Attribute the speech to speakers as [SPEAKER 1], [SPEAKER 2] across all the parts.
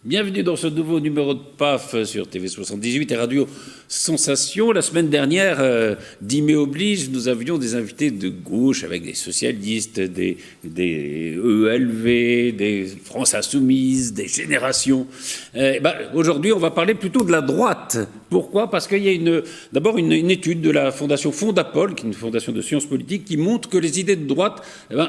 [SPEAKER 1] Bienvenue dans ce nouveau numéro de PAF sur TV78 et Radio Sensation. La semaine dernière, 10 mai oblige, nous avions des invités de gauche avec des socialistes, des ELV, des France Insoumise, des Générations. Aujourd'hui, on va parler plutôt de la droite. Pourquoi ? Parce qu'il y a d'abord une étude de la fondation Fondapol, qui est une fondation de sciences politiques, qui montre que les idées de droite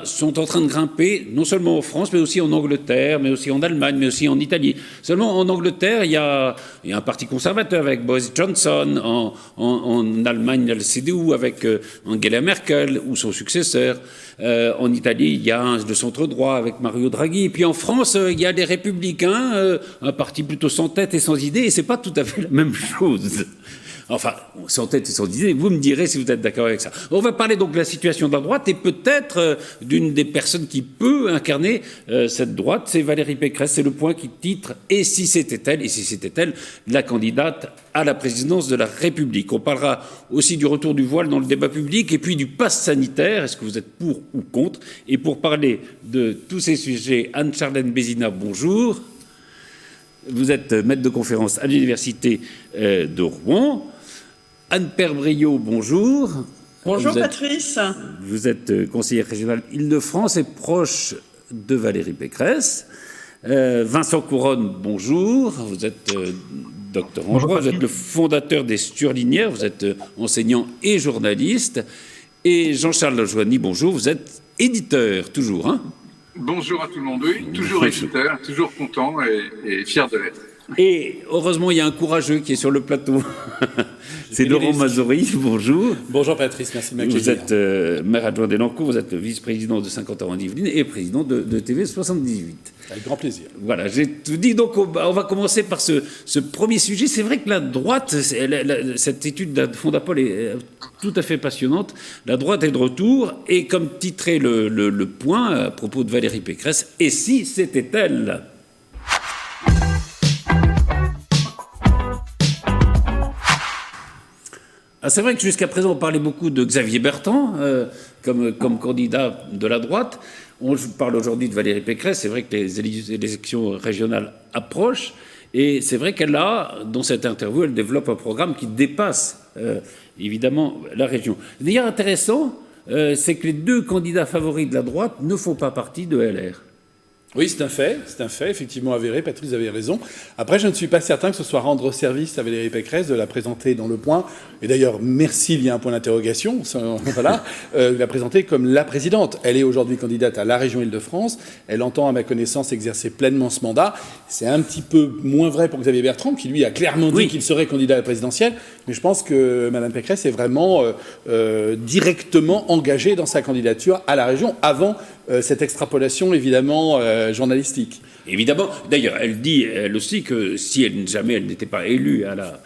[SPEAKER 1] sont en train de grimper, non seulement en France, mais aussi en Angleterre, mais aussi en Allemagne, mais aussi en Italie. Seulement en Angleterre, il y a un parti conservateur avec Boris Johnson, en Allemagne, il y a le CDU avec Angela Merkel ou son successeur. En Italie, il y a le centre-droit avec Mario Draghi. Et puis en France, il y a les Républicains, un parti plutôt sans tête et sans idée, et c'est pas tout à fait la même chose. Enfin, sans tête et sans idée, vous me direz si vous êtes d'accord avec ça. On va parler donc de la situation de la droite et peut-être d'une des personnes qui peut incarner cette droite, c'est Valérie Pécresse. C'est le point qui titre « Et si c'était elle ?» Et si c'était elle, la candidate à la présidence de la République. On parlera aussi du retour du voile dans le débat public et puis du pass sanitaire. Est-ce que vous êtes pour ou contre ? Et pour parler de tous ces sujets, Anne-Charlène Bézina, bonjour. Vous êtes maître de conférence à l'Université de Rouen. Anne-Père Briot, bonjour.
[SPEAKER 2] Bonjour Patrice.
[SPEAKER 1] Vous êtes conseillère régionale Île-de-France et proche de Valérie Pécresse. Vincent Couronne, bonjour. Vous êtes docteur en droit, vous êtes le fondateur des Sturlinières, vous êtes enseignant et journaliste. Et Jean-Charles Joigny, bonjour. Vous êtes éditeur, toujours, hein ?
[SPEAKER 3] Bonjour à tout le monde, oui, toujours éditeur, toujours content et fier de l'être.
[SPEAKER 1] Et heureusement, il y a un courageux qui est sur le plateau. C'est Laurent Mazori, bonjour.
[SPEAKER 4] Bonjour Patrice, merci de m'accueillir.
[SPEAKER 1] Vous êtes maire adjoint d'Elancourt, vous êtes vice-président de 50 ans en Yvelines et président de TV78.
[SPEAKER 4] Avec grand plaisir.
[SPEAKER 1] Voilà, j'ai tout dit. Donc, on va commencer par ce premier sujet. C'est vrai que la droite, cette étude de Fondapol est tout à fait passionnante. La droite est de retour. Et comme titrait le point à propos de Valérie Pécresse, et si c'était elle ? C'est vrai que jusqu'à présent, on parlait beaucoup de Xavier Bertrand comme candidat de la droite. On parle aujourd'hui de Valérie Pécresse. C'est vrai que les élections régionales approchent. Et c'est vrai qu'elle a, dans cette interview, elle développe un programme qui dépasse évidemment la région. D'ailleurs, intéressant, c'est que les deux candidats favoris de la droite ne font pas partie de LR.
[SPEAKER 4] Oui, c'est un fait, effectivement avéré, Patrice avait raison. Après, je ne suis pas certain que ce soit rendre service à Valérie Pécresse de la présenter dans Le Point, et d'ailleurs, merci, il y a un point d'interrogation, voilà, la présenter comme la présidente. Elle est aujourd'hui candidate à la région Île-de-France, elle entend, à ma connaissance, exercer pleinement ce mandat. C'est un petit peu moins vrai pour Xavier Bertrand, qui lui a clairement dit qu'il serait candidat à la présidentielle, mais je pense que Mme Pécresse est vraiment directement engagée dans sa candidature à la région, avant cette extrapolation, évidemment, journalistique.
[SPEAKER 1] Évidemment. D'ailleurs, elle dit, elle aussi, que si jamais elle n'était pas élue à la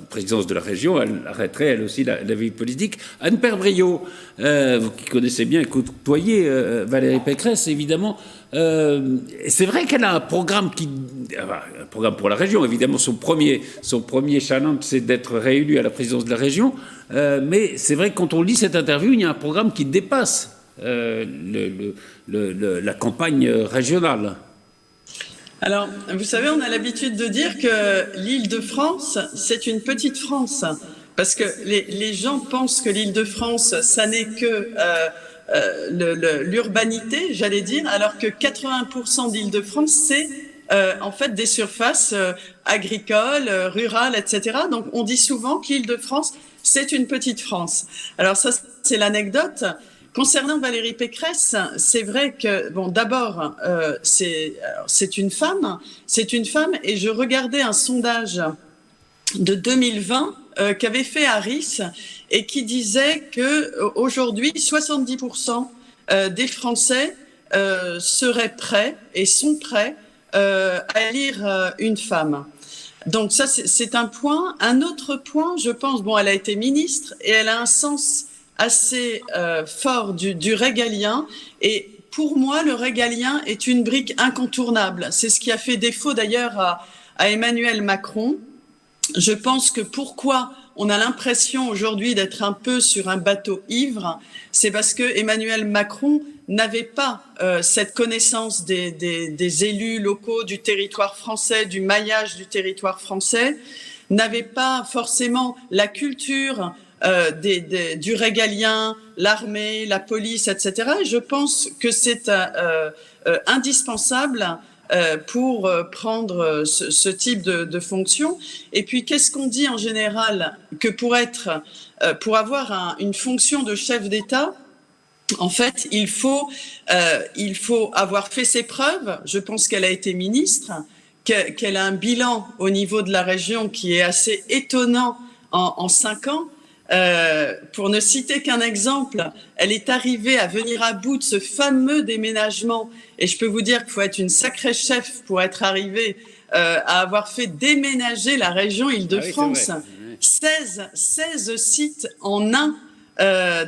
[SPEAKER 1] présidence de la région, elle arrêterait, elle aussi, la vie politique. Anne-Père Briot, vous qui connaissez bien et côtoyez Valérie Pécresse, évidemment, c'est vrai qu'elle a un programme un programme pour la région, évidemment, son premier challenge, c'est d'être réélue à la présidence de la région, mais c'est vrai que quand on lit cette interview, il y a un programme qui dépasse la campagne régionale.
[SPEAKER 2] Alors, vous savez, on a l'habitude de dire que l'Île-de-France, c'est une petite France. Parce que les gens pensent que l'Île-de-France, ça n'est que l'urbanité, j'allais dire, alors que 80% d'Île-de-France, c'est en fait des surfaces agricoles, rurales, etc. Donc, on dit souvent que l'Île-de-France, c'est une petite France. Alors ça, c'est l'anecdote. Concernant Valérie Pécresse, c'est vrai que, bon, d'abord, c'est une femme, et je regardais un sondage de 2020 qu'avait fait Harris et qui disait que aujourd'hui 70% des Français seraient prêts et sont prêts à élire une femme. Donc ça, c'est un point. Un autre point, je pense, bon, elle a été ministre et elle a un sens assez fort du régalien, et pour moi le régalien est une brique incontournable. C'est ce qui a fait défaut d'ailleurs à Emmanuel Macron. Je pense que pourquoi on a l'impression aujourd'hui d'être un peu sur un bateau ivre, c'est parce que Emmanuel Macron n'avait pas cette connaissance des élus locaux, du territoire français, du maillage du territoire français, n'avait pas forcément la culture du régalien, l'armée, la police, etc. Et je pense que c'est indispensable pour prendre ce type de fonction. Et puis, qu'est-ce qu'on dit en général? Que pour avoir une fonction de chef d'État, en fait, il faut avoir fait ses preuves. Je pense qu'elle a été ministre, qu'elle a un bilan au niveau de la région qui est assez étonnant en 5 ans. Pour ne citer qu'un exemple, elle est arrivée à venir à bout de ce fameux déménagement. Et je peux vous dire qu'il faut être une sacrée chef pour être arrivée à avoir fait déménager la région Île-de-France.
[SPEAKER 1] Ah oui,
[SPEAKER 2] 16 sites en un.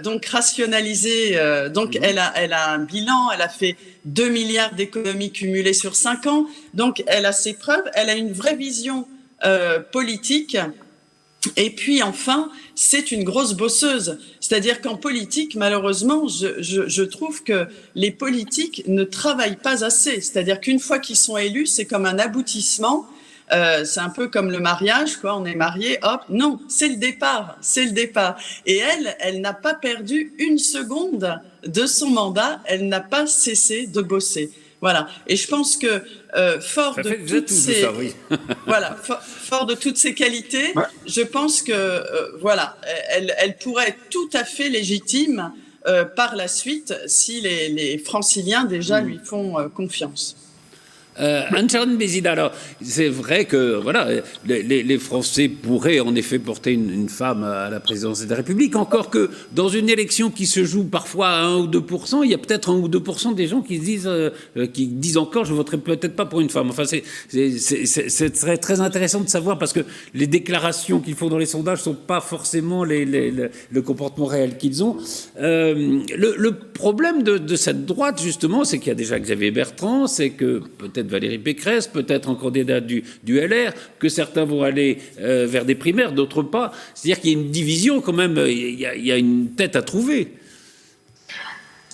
[SPEAKER 2] Donc rationalisé, elle a un bilan, elle a fait 2 milliards d'économies cumulées sur 5 ans, donc elle a ses preuves, elle a une vraie vision politique. Et puis enfin, c'est une grosse bosseuse. C'est-à-dire qu'en politique, malheureusement, je trouve que les politiques ne travaillent pas assez. C'est-à-dire qu'une fois qu'ils sont élus, c'est comme un aboutissement. C'est un peu comme le mariage, quoi. On est marié, hop. Non, c'est le départ. Et elle n'a pas perdu une seconde de son mandat. Elle n'a pas cessé de bosser. Voilà. Et je pense que fort de toutes ces qualités, je pense que elle pourrait être tout à fait légitime par la suite si les Franciliens déjà lui font confiance.
[SPEAKER 1] Anne-Charlotte Bézina, alors c'est vrai que voilà, les Français pourraient en effet porter une femme à la présidence de la République, encore que dans une élection qui se joue parfois à 1 ou 2%, il y a peut-être 1 ou 2% des gens qui disent encore je voterai peut-être pas pour une femme. Enfin, c'est très, très intéressant de savoir parce que les déclarations qu'ils font dans les sondages sont pas forcément le comportement réel qu'ils ont. Le problème de cette droite, justement, c'est qu'il y a déjà Xavier Bertrand, c'est que peut-être Valérie Pécresse, peut-être un candidat du LR, que certains vont aller vers des primaires, d'autres pas. C'est-à-dire qu'il y a une division quand même, il y a une tête à trouver.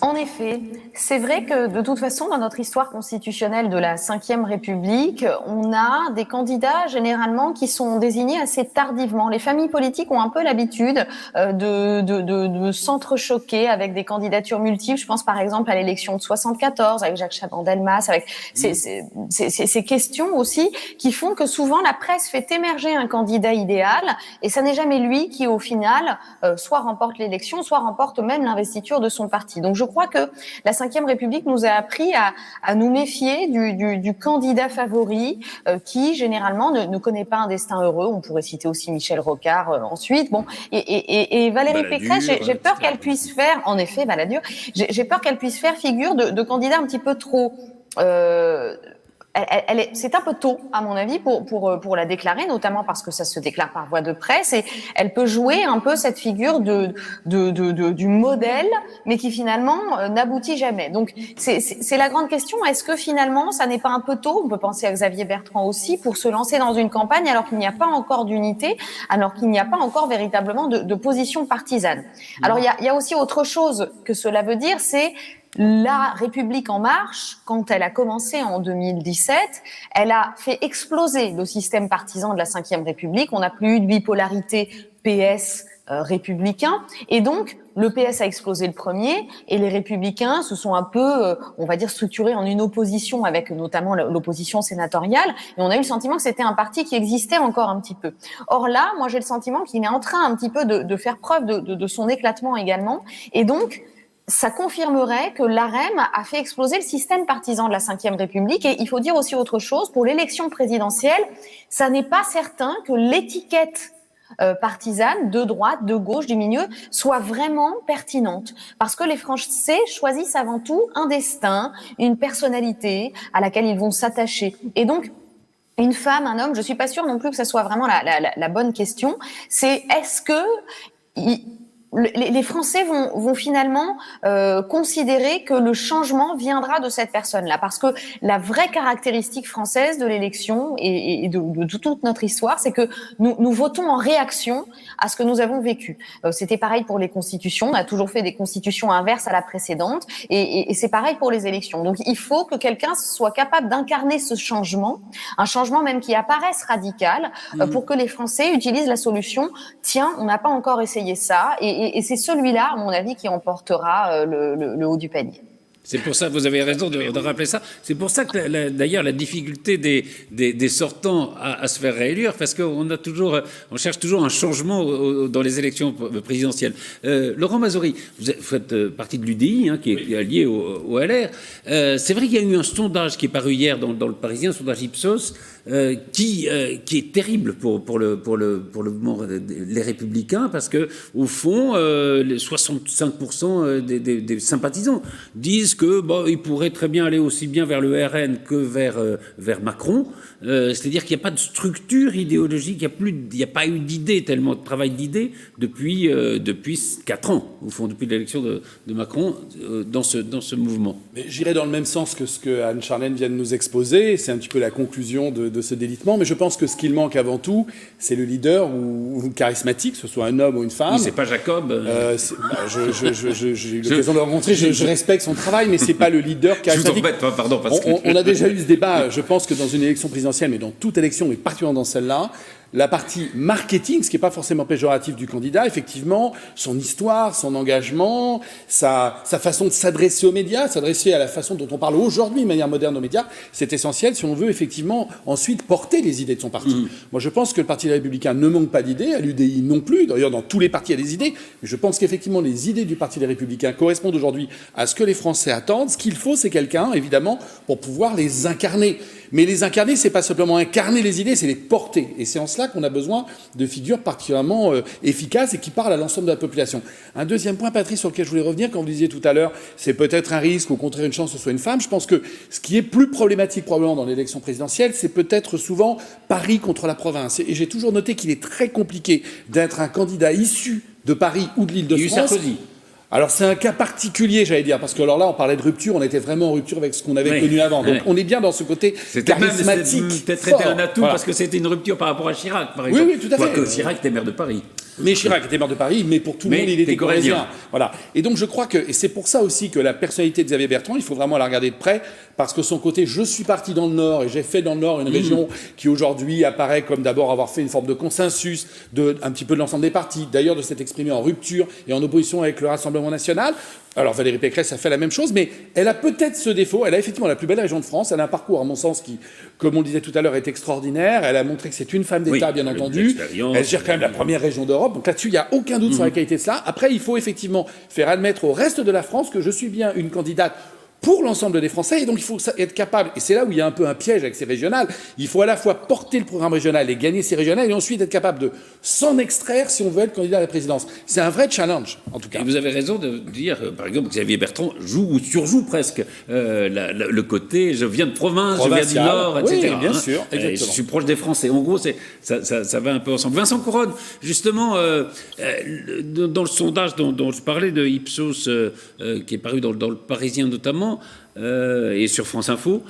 [SPEAKER 5] En effet, c'est vrai que de toute façon, dans notre histoire constitutionnelle de la Ve République, on a des candidats généralement qui sont désignés assez tardivement. Les familles politiques ont un peu l'habitude de s'entrechoquer avec des candidatures multiples. Je pense par exemple à l'élection de 74 avec Jacques Chaban-Delmas, avec ces questions aussi qui font que souvent la presse fait émerger un candidat idéal et ça n'est jamais lui qui au final soit remporte l'élection, soit remporte même l'investiture de son parti. Donc je crois que la Ve République nous a appris à nous méfier du candidat favori qui généralement ne connaît pas un destin heureux. On pourrait citer aussi Michel Rocard ensuite. Bon, et Valérie Pécresse, j'ai peur qu'elle puisse faire, en effet, Balladur, j'ai peur qu'elle puisse faire figure de candidat un petit peu trop. C'est un peu tôt, à mon avis, pour la déclarer, notamment parce que ça se déclare par voie de presse, et elle peut jouer un peu cette figure du modèle, mais qui finalement n'aboutit jamais. Donc c'est la grande question. Est-ce que finalement ça n'est pas un peu tôt? On peut penser à Xavier Bertrand aussi pour se lancer dans une campagne alors qu'il n'y a pas encore d'unité, alors qu'il n'y a pas encore véritablement de position partisane. Alors il y a aussi autre chose que cela veut dire, c'est la République en marche, quand elle a commencé en 2017, elle a fait exploser le système partisan de la Ve République. On n'a plus eu de bipolarité PS républicain, et donc le PS a explosé le premier, et les Républicains se sont un peu, on va dire, structurés en une opposition avec notamment l'opposition sénatoriale, et on a eu le sentiment que c'était un parti qui existait encore un petit peu. Or là, moi j'ai le sentiment qu'il est en train un petit peu de faire preuve de son éclatement également, et donc ça confirmerait que l'AREM a fait exploser le système partisan de la Ve République. Et il faut dire aussi autre chose, pour l'élection présidentielle, ça n'est pas certain que l'étiquette partisane, de droite, de gauche, du milieu, soit vraiment pertinente. Parce que les Français choisissent avant tout un destin, une personnalité à laquelle ils vont s'attacher. Et donc, une femme, un homme, je suis pas sûre non plus que ça soit vraiment la bonne question. C'est est-ce que les Français vont finalement considérer que le changement viendra de cette personne-là, parce que la vraie caractéristique française de l'élection et de toute notre histoire, c'est que nous votons en réaction à ce que nous avons vécu. C'était pareil pour les constitutions, on a toujours fait des constitutions inverses à la précédente, et c'est pareil pour les élections. Donc il faut que quelqu'un soit capable d'incarner ce changement, un changement même qui apparaisse radical, pour que les Français utilisent la solution « tiens, on n'a pas encore essayé ça », et c'est celui-là, à mon avis, qui emportera le haut du panier.
[SPEAKER 1] C'est pour ça, vous avez raison de rappeler ça. C'est pour ça que, d'ailleurs, la difficulté des sortants à se faire réélire, parce qu'on cherche toujours un changement dans les élections présidentielles. Laurent Mazori, vous faites partie de l'UDI, qui est lié au LR. C'est vrai qu'il y a eu un sondage qui est paru hier dans le Parisien, un sondage Ipsos, qui est terrible pour le mouvement Les Républicains, parce que au fond, 65% des sympathisants disent que ils pourraient très bien aller aussi bien vers le RN que vers Macron. C'est-à-dire qu'il n'y a pas de structure idéologique, il n'y a pas eu d'idée, tellement de travail d'idées depuis 4 ans, au fond, depuis l'élection de Macron, dans ce mouvement.
[SPEAKER 4] Mais j'irai dans le même sens que ce que Anne-Charlène vient de nous exposer. C'est un petit peu la conclusion de ce délitement. Mais je pense que ce qu'il manque avant tout, c'est le leader ou charismatique, que ce soit un homme ou une femme.
[SPEAKER 1] Oui, c'est pas Jacob.
[SPEAKER 4] J'ai eu l'occasion de le rencontrer. Je respecte son travail, mais c'est pas le leader charismatique.
[SPEAKER 1] Je vous embête, pardon.
[SPEAKER 4] On a déjà eu ce débat. Je pense que dans une élection présidentielle, mais dans toute élection, mais particulièrement dans celle-là, la partie marketing, ce qui n'est pas forcément péjoratif du candidat, effectivement, son histoire, son engagement, sa façon de s'adresser aux médias, s'adresser à la façon dont on parle aujourd'hui de manière moderne aux médias, c'est essentiel si on veut effectivement ensuite porter les idées de son parti. Moi, je pense que le Parti républicain ne manque pas d'idées, à l'UDI non plus, d'ailleurs dans tous les partis il y a des idées, mais je pense qu'effectivement les idées du Parti des Républicains correspondent aujourd'hui à ce que les Français attendent. Ce qu'il faut, c'est quelqu'un, évidemment, pour pouvoir les incarner. Mais les incarner, c'est pas simplement incarner les idées, c'est les porter. Et c'est en cela qu'on a besoin de figures particulièrement efficaces et qui parlent à l'ensemble de la population. Un deuxième point, Patrice, sur lequel je voulais revenir, quand vous disiez tout à l'heure, c'est peut-être un risque, ou au contraire une chance que ce soit une femme. Je pense que ce qui est plus problématique probablement dans l'élection présidentielle, c'est peut-être souvent Paris contre la province. Et j'ai toujours noté qu'il est très compliqué d'être un candidat issu de Paris ou de l'Île-de-France.
[SPEAKER 1] Sarkozy.
[SPEAKER 4] Alors c'est un cas particulier, j'allais dire, parce que alors là, on parlait de rupture, on était vraiment en rupture avec ce qu'on avait connu avant. Donc on est bien dans ce côté charismatique.
[SPEAKER 1] C'était peut-être un atout, parce que c'était une rupture par rapport à Chirac, par exemple.
[SPEAKER 4] Oui, tout à fait.
[SPEAKER 1] Quoique Chirac était maire de Paris.
[SPEAKER 4] Mais Chirac était maire de Paris, mais pour tout le monde, il était corrézien. Voilà. Et donc je crois que, et c'est pour ça aussi que la personnalité de Xavier Bertrand, il faut vraiment la regarder de près, parce que son côté, je suis parti dans le Nord et j'ai fait dans le Nord une région qui aujourd'hui apparaît comme d'abord avoir fait une forme de consensus un petit peu de l'ensemble des partis, d'ailleurs de s'être exprimé en rupture et en opposition avec le Rassemblement national. Alors Valérie Pécresse a fait la même chose, mais elle a peut-être ce défaut. Elle a effectivement la plus belle région de France. Elle a un parcours, à mon sens, qui, comme on le disait tout à l'heure, est extraordinaire. Elle a montré que c'est une femme d'État, bien entendu. Elle gère quand même la première région d'Europe. Donc là-dessus, il n'y a aucun doute sur la qualité de cela. Après, il faut effectivement faire admettre au reste de la France que je suis bien une candidate pour l'ensemble des Français, et donc il faut être capable, et c'est là où il y a un peu un piège avec ces régionales, il faut à la fois porter le programme régional et gagner ces régionales, et ensuite être capable de s'en extraire si on veut être candidat à la présidence. C'est un vrai challenge, en tout cas.
[SPEAKER 1] Et vous avez raison de dire, par exemple, que Xavier Bertrand joue ou surjoue presque le côté « je viens de province, je viens du Nord », etc.
[SPEAKER 4] Oui, bien sûr, exactement.
[SPEAKER 1] Je suis proche des Français. En gros, ça va un peu ensemble. Vincent Couronne, justement, dans le sondage dont je parlais de Ipsos, qui est paru dans le Parisien notamment, et sur France Info,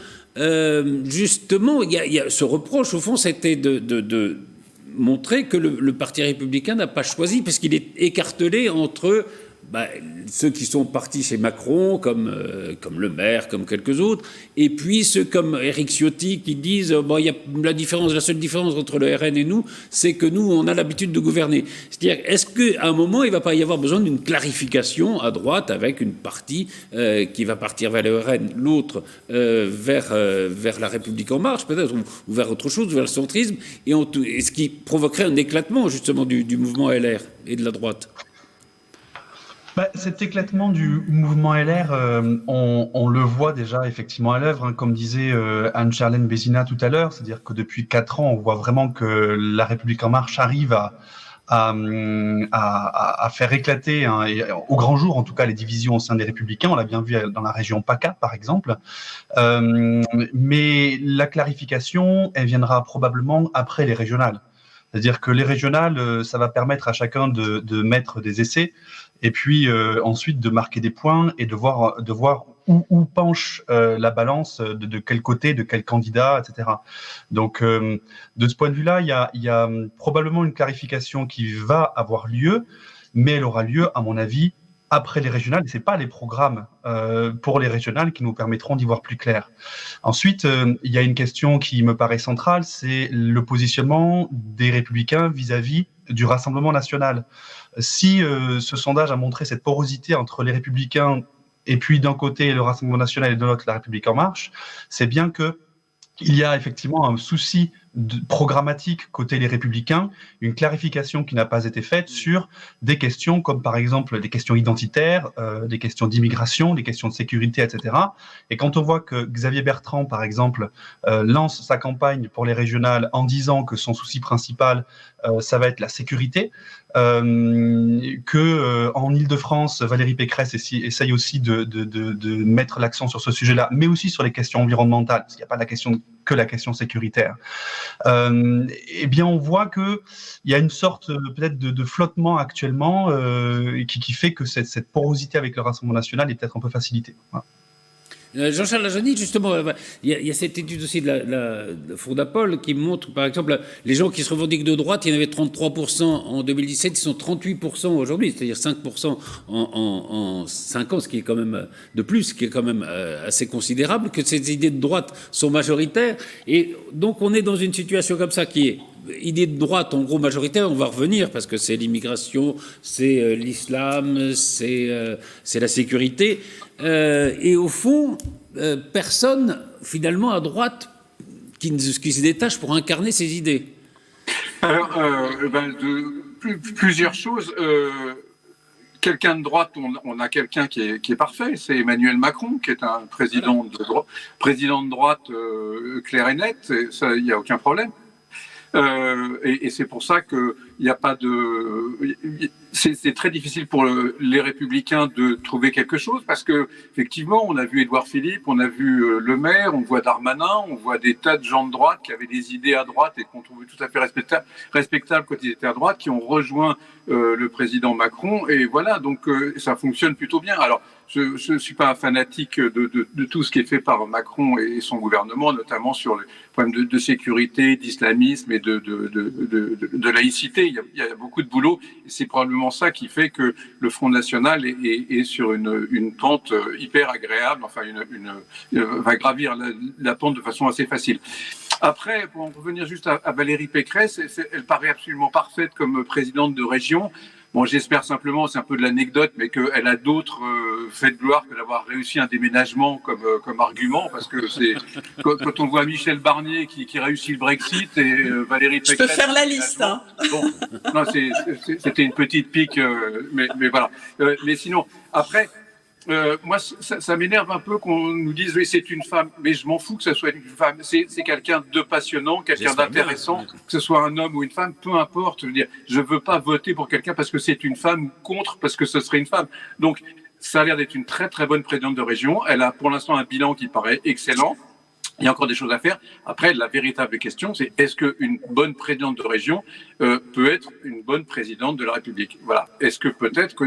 [SPEAKER 1] justement, il y a ce reproche, au fond, c'était de montrer que le Parti républicain n'a pas choisi, parce qu'il est écartelé entre ceux qui sont partis chez Macron, comme Le Maire, comme quelques autres, et puis ceux comme Éric Ciotti qui disent il y a la seule différence entre le RN et nous, c'est que nous, on a l'habitude de gouverner. C'est-à-dire, est-ce qu'à un moment, il ne va pas y avoir besoin d'une clarification à droite avec une partie qui va partir vers le RN, l'autre vers la République en marche, peut-être, ou vers autre chose, vers le centrisme, et ce qui provoquerait un éclatement, justement, du mouvement LR et de la droite?
[SPEAKER 6] Cet éclatement du mouvement LR, on le voit déjà effectivement à l'œuvre, comme disait Anne-Charlène Bézina tout à l'heure, c'est-à-dire que depuis 4 ans, on voit vraiment que la République en marche arrive à faire éclater et au grand jour, en tout cas, les divisions au sein des Républicains. On l'a bien vu dans la région PACA, par exemple. Mais la clarification, elle viendra probablement après les régionales. C'est-à-dire que les régionales, ça va permettre à chacun de mettre des essais et puis ensuite de marquer des points et de voir où penche la balance, de quel côté, de quel candidat, etc. Donc, de ce point de vue-là, il y a probablement une clarification qui va avoir lieu, mais elle aura lieu, à mon avis, après les régionales. C'est pas les programmes pour les régionales qui nous permettront d'y voir plus clair. Ensuite, il y a une question qui me paraît centrale, c'est le positionnement des Républicains vis-à-vis du Rassemblement national. Si ce sondage a montré cette porosité entre les Républicains et puis d'un côté le Rassemblement national et de l'autre la République en marche, c'est bien que il y a effectivement un souci programmatique côté les Républicains, une clarification qui n'a pas été faite sur des questions comme par exemple des questions identitaires, des questions d'immigration, des questions de sécurité, etc. Et quand on voit que Xavier Bertrand, par exemple, lance sa campagne pour les régionales en disant que son souci principal, ça va être la sécurité, en Île-de-France, Valérie Pécresse essaye aussi de mettre l'accent sur ce sujet-là, mais aussi sur les questions environnementales, parce qu'il n'y a pas que la question sécuritaire. Eh bien, on voit que il y a une sorte peut-être de flottement actuellement qui fait que cette porosité avec le Rassemblement national est peut-être un peu facilitée. Voilà.
[SPEAKER 1] Jean-Charles Lajonie, justement, il y a cette étude aussi de Fondapol qui montre, par exemple, les gens qui se revendiquent de droite, il y en avait 33% en 2017, ils sont 38% aujourd'hui, c'est-à-dire 5% en 5 ans, ce qui est quand même de plus, ce qui est quand même assez considérable, que ces idées de droite sont majoritaires. Et donc, on est dans une situation comme ça qui est idée de droite, en gros majoritaire, on va revenir, parce que c'est l'immigration, c'est l'islam, c'est la sécurité. Et au fond, personne, finalement, à droite, qui se détache pour incarner ces idées.
[SPEAKER 3] Alors, plusieurs choses. Quelqu'un de droite, on a quelqu'un qui est parfait, c'est Emmanuel Macron, qui est un président de droite clair et net, ça, il n'y a aucun problème. Et c'est pour ça que il n'y a pas de. C'est très difficile pour les Républicains de trouver quelque chose parce que effectivement, on a vu Édouard Philippe, on a vu Le Maire, on voit Darmanin, on voit des tas de gens de droite qui avaient des idées à droite et qu'on trouvait tout à fait respectables quand ils étaient à droite, qui ont rejoint le président Macron. Et voilà, donc ça fonctionne plutôt bien. Alors, je ne suis pas un fanatique de tout ce qui est fait par Macron et son gouvernement, notamment sur les problèmes de sécurité, d'islamisme et de laïcité. Il y a beaucoup de boulot et c'est probablement ça qui fait que le Front National est sur une pente hyper agréable, enfin va gravir la pente de façon assez facile. Après, pour en revenir juste à Valérie Pécresse, elle paraît absolument parfaite comme présidente de région. Bon, j'espère simplement, c'est un peu de l'anecdote, mais qu'elle a d'autres faits de gloire que d'avoir réussi un déménagement comme argument, parce que c'est quand on voit Michel Barnier qui réussit le Brexit et Valérie Pécresse.
[SPEAKER 2] Je peux faire la liste. Hein.
[SPEAKER 3] Bon, non, c'était une petite pique, mais voilà. Mais sinon, après. Moi, ça m'énerve un peu qu'on nous dise oui, c'est une femme, mais je m'en fous que ce soit une femme. C'est quelqu'un de passionnant, quelqu'un d'intéressant, que ce soit un homme ou une femme, peu importe. Je veux dire, je veux pas voter pour quelqu'un parce que c'est une femme ou contre parce que ce serait une femme. Donc, ça a l'air d'être une très très bonne présidente de région. Elle a pour l'instant un bilan qui paraît excellent. Il y a encore des choses à faire. Après, la véritable question, c'est est-ce qu'une bonne présidente de région peut être une bonne présidente de la République? Voilà. Est-ce que peut-être que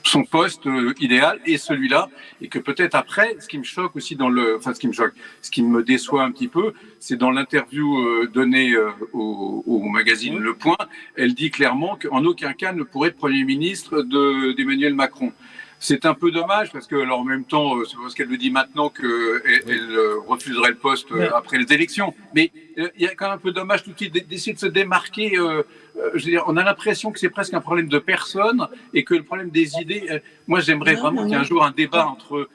[SPEAKER 3] son poste idéal est celui-là et que peut-être après, ce qui me choque aussi ce qui me déçoit un petit peu, c'est dans l'interview donnée au magazine Le Point, elle dit clairement qu'en aucun cas ne pourrait être Premier ministre d'Emmanuel Macron. C'est un peu dommage parce que, alors, en même temps, c'est parce qu'elle le dit maintenant qu'elle refuserait le poste après les élections. Mais il y a quand même un peu dommage tout de suite d'essayer de se démarquer. Je veux dire, on a l'impression que c'est presque un problème de personne et que le problème des idées. Moi, j'aimerais vraiment qu'il y ait un jour un débat entre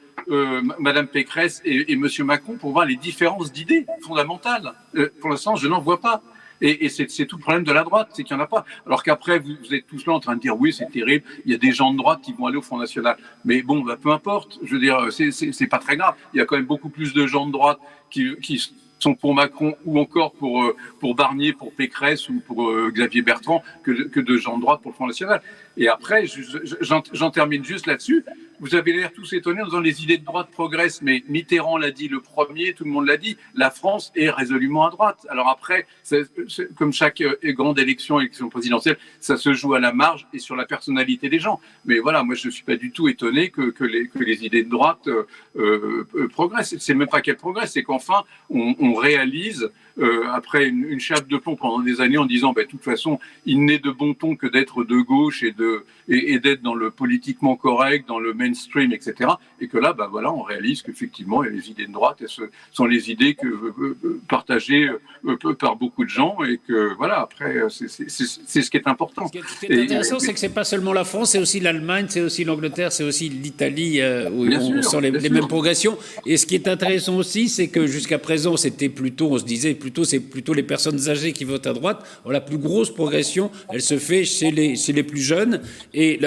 [SPEAKER 3] Madame Pécresse et Monsieur Macron pour voir les différences d'idées fondamentales. Pour l'instant, je n'en vois pas. Et c'est tout le problème de la droite, c'est qu'il n'y en a pas. Alors qu'après, vous êtes tous là en train de dire oui, c'est terrible, il y a des gens de droite qui vont aller au Front National. Mais bon, peu importe, je veux dire, c'est pas très grave. Il y a quand même beaucoup plus de gens de droite qui sont pour Macron ou encore pour Barnier, pour Pécresse ou pour Xavier Bertrand que de gens de droite pour le Front National. Et après, j'en termine juste là-dessus. vous avez l'air tous étonnés en disant les idées de droite progressent, mais Mitterrand l'a dit le premier, tout le monde l'a dit, la France est résolument à droite. Alors après, comme chaque grande élection présidentielle, ça se joue à la marge et sur la personnalité des gens. Mais voilà, moi je ne suis pas du tout étonné que les idées de droite progressent. C'est même pas qu'elles progressent, c'est qu'enfin on réalise, après une chape de plomb pendant des années en disant de toute façon il n'est de bon ton que d'être de gauche et d'être dans le politiquement correct, dans le mainstream, etc. Et que là, voilà, on réalise qu'effectivement, les idées de droite, elles sont les idées partagées par beaucoup de gens et que voilà, après, c'est ce qui est important.
[SPEAKER 1] Ce qui est intéressant, c'est que c'est pas seulement la France, c'est aussi l'Allemagne, c'est aussi l'Angleterre, c'est aussi l'Italie où on sent les mêmes progressions. Et ce qui est intéressant aussi, c'est que jusqu'à présent, on se disait c'est plutôt les personnes âgées qui votent à droite. Alors, la plus grosse progression, elle se fait chez les plus jeunes. Et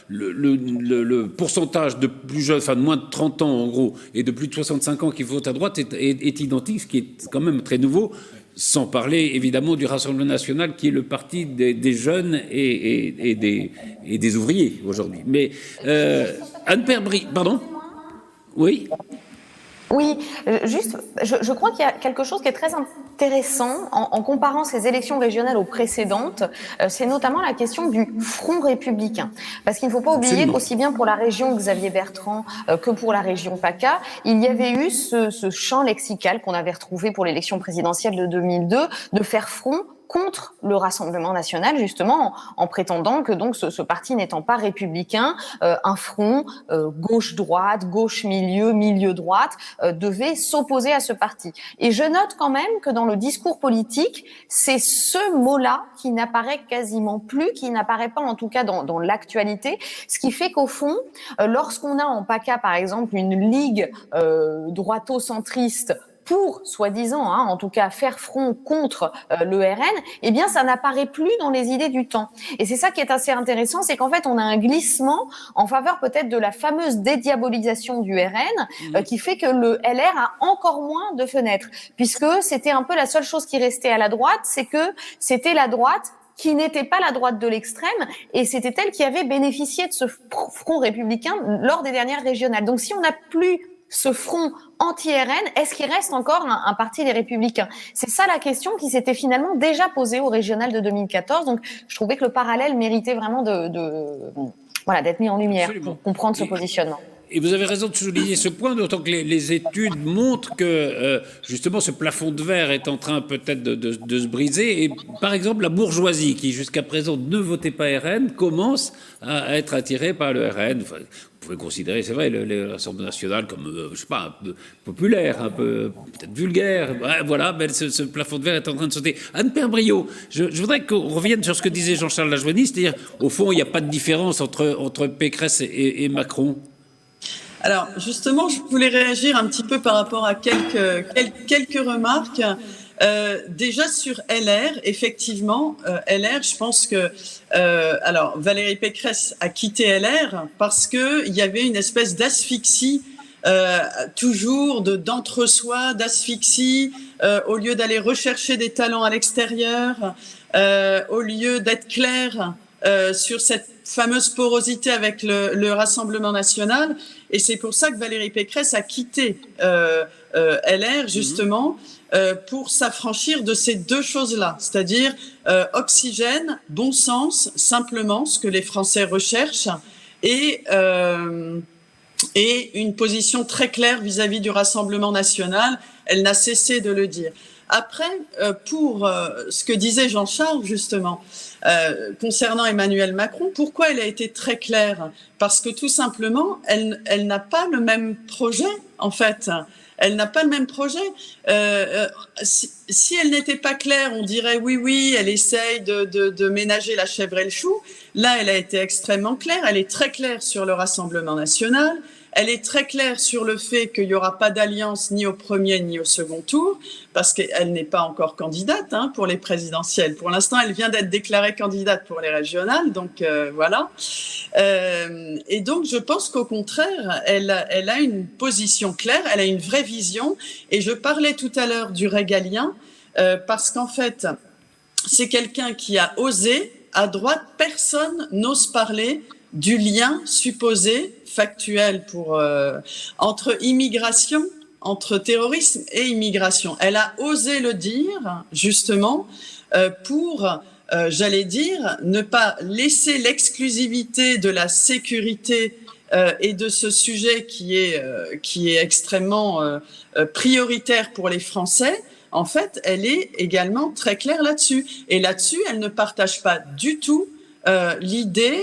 [SPEAKER 1] le pourcentage de plus jeunes, de moins de 30 ans en gros, et de plus de 65 ans qui votent à droite est identique, ce qui est quand même très nouveau, sans parler évidemment du Rassemblement national qui est le parti des jeunes et des ouvriers aujourd'hui. Mais Anne Perbry, pardon ? Oui ?
[SPEAKER 5] Oui, juste, je crois qu'il y a quelque chose qui est très intéressant en comparant ces élections régionales aux précédentes, c'est notamment la question du front républicain. Parce qu'il ne faut pas oublier qu'aussi bien pour la région Xavier Bertrand que pour la région PACA, il y avait eu ce champ lexical qu'on avait retrouvé pour l'élection présidentielle de 2002, de faire front contre le Rassemblement national, justement, en prétendant que donc ce parti n'étant pas républicain, un front gauche-droite, gauche-milieu, milieu-droite, devait s'opposer à ce parti. Et je note quand même que dans le discours politique, c'est ce mot-là qui n'apparaît quasiment plus, qui n'apparaît pas en tout cas dans l'actualité, ce qui fait qu'au fond, lorsqu'on a en PACA, par exemple, une ligue droito-centriste pour, soi-disant, en tout cas, faire front contre le RN, eh bien, ça n'apparaît plus dans les idées du temps. Et c'est ça qui est assez intéressant, c'est qu'en fait, on a un glissement en faveur peut-être de la fameuse dédiabolisation du RN, qui fait que le LR a encore moins de fenêtres, puisque c'était un peu la seule chose qui restait à la droite, c'est que c'était la droite qui n'était pas la droite de l'extrême, et c'était elle qui avait bénéficié de ce front républicain lors des dernières régionales. Donc, si on n'a plus ce front anti-RN, est-ce qu'il reste encore un parti des Républicains? C'est ça la question qui s'était finalement déjà posée au régional de 2014. Donc, je trouvais que le parallèle méritait vraiment d'être mis en lumière. Absolument. Pour comprendre ce positionnement.
[SPEAKER 1] Et vous avez raison de souligner ce point, d'autant que les études montrent que justement ce plafond de verre est en train peut-être de se briser. Et par exemple, la bourgeoisie, qui jusqu'à présent ne votait pas RN, commence à être attirée par le RN. Enfin, vous pouvez considérer, c'est vrai, l'Assemblée nationale comme, je sais pas, un peu populaire, un peu peut-être vulgaire. Voilà, mais ce plafond de verre est en train de sauter. Anne Perbrio, je voudrais qu'on revienne sur ce que disait Jean-Charles Lajoigny, c'est-à-dire, au fond, il n'y a pas de différence entre Pécresse et Macron.
[SPEAKER 2] Alors, justement, je voulais réagir un petit peu par rapport à quelques remarques. Déjà sur LR, effectivement, LR, je pense que alors Valérie Pécresse a quitté LR parce que il y avait une espèce d'asphyxie, toujours d'entre-soi, d'asphyxie, au lieu d'aller rechercher des talents à l'extérieur, au lieu d'être clair sur cette fameuse porosité avec le Rassemblement national. Et c'est pour ça que Valérie Pécresse a quitté LR, justement, pour s'affranchir de ces deux choses-là, c'est-à-dire oxygène, bon sens, simplement ce que les Français recherchent, et une position très claire vis-à-vis du Rassemblement national. Elle n'a cessé de le dire. Après, pour ce que disait Jean-Charles, justement, concernant Emmanuel Macron, pourquoi elle a été très claire? Parce que tout simplement, elle n'a pas le même projet, en fait. Elle n'a pas le même projet. Si elle n'était pas claire, on dirait oui, elle essaye de ménager la chèvre et le chou. Là, elle a été extrêmement claire. Elle est très claire sur le Rassemblement national. Elle est très claire sur le fait qu'il n'y aura pas d'alliance ni au premier ni au second tour, parce qu'elle n'est pas encore candidate pour les présidentielles. Pour l'instant, elle vient d'être déclarée candidate pour les régionales, donc voilà. Et donc, je pense qu'au contraire, elle a une position claire, elle a une vraie vision. Et je parlais tout à l'heure du régalien, parce qu'en fait, c'est quelqu'un qui a osé. À droite, personne n'ose parler du lien supposé, factuel, entre immigration, entre terrorisme et immigration. Elle a osé le dire, justement, pour, j'allais dire, ne pas laisser l'exclusivité de la sécurité et de ce sujet qui est extrêmement prioritaire pour les Français. En fait, elle est également très claire là-dessus. Et là-dessus, elle ne partage pas du tout l'idée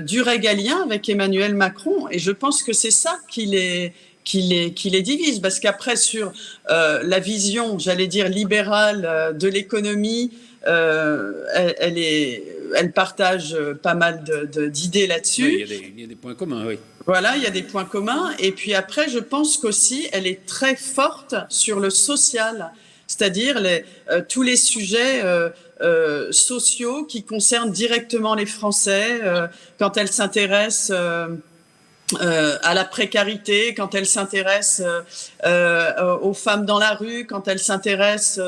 [SPEAKER 2] du régalien avec Emmanuel Macron. Et je pense que c'est ça qui les divise. Parce qu'après, sur la vision, j'allais dire, libérale de l'économie, elle partage pas mal d'idées là-dessus.
[SPEAKER 1] Oui, il y a des points communs, oui.
[SPEAKER 2] Voilà, il y a des points communs. Et puis après, je pense qu'aussi, elle est très forte sur le social, c'est-à-dire tous les sujets sociaux qui concernent directement les Français, quand elle s'intéresse à la précarité, quand elle s'intéresse aux femmes dans la rue, quand elle s'intéresse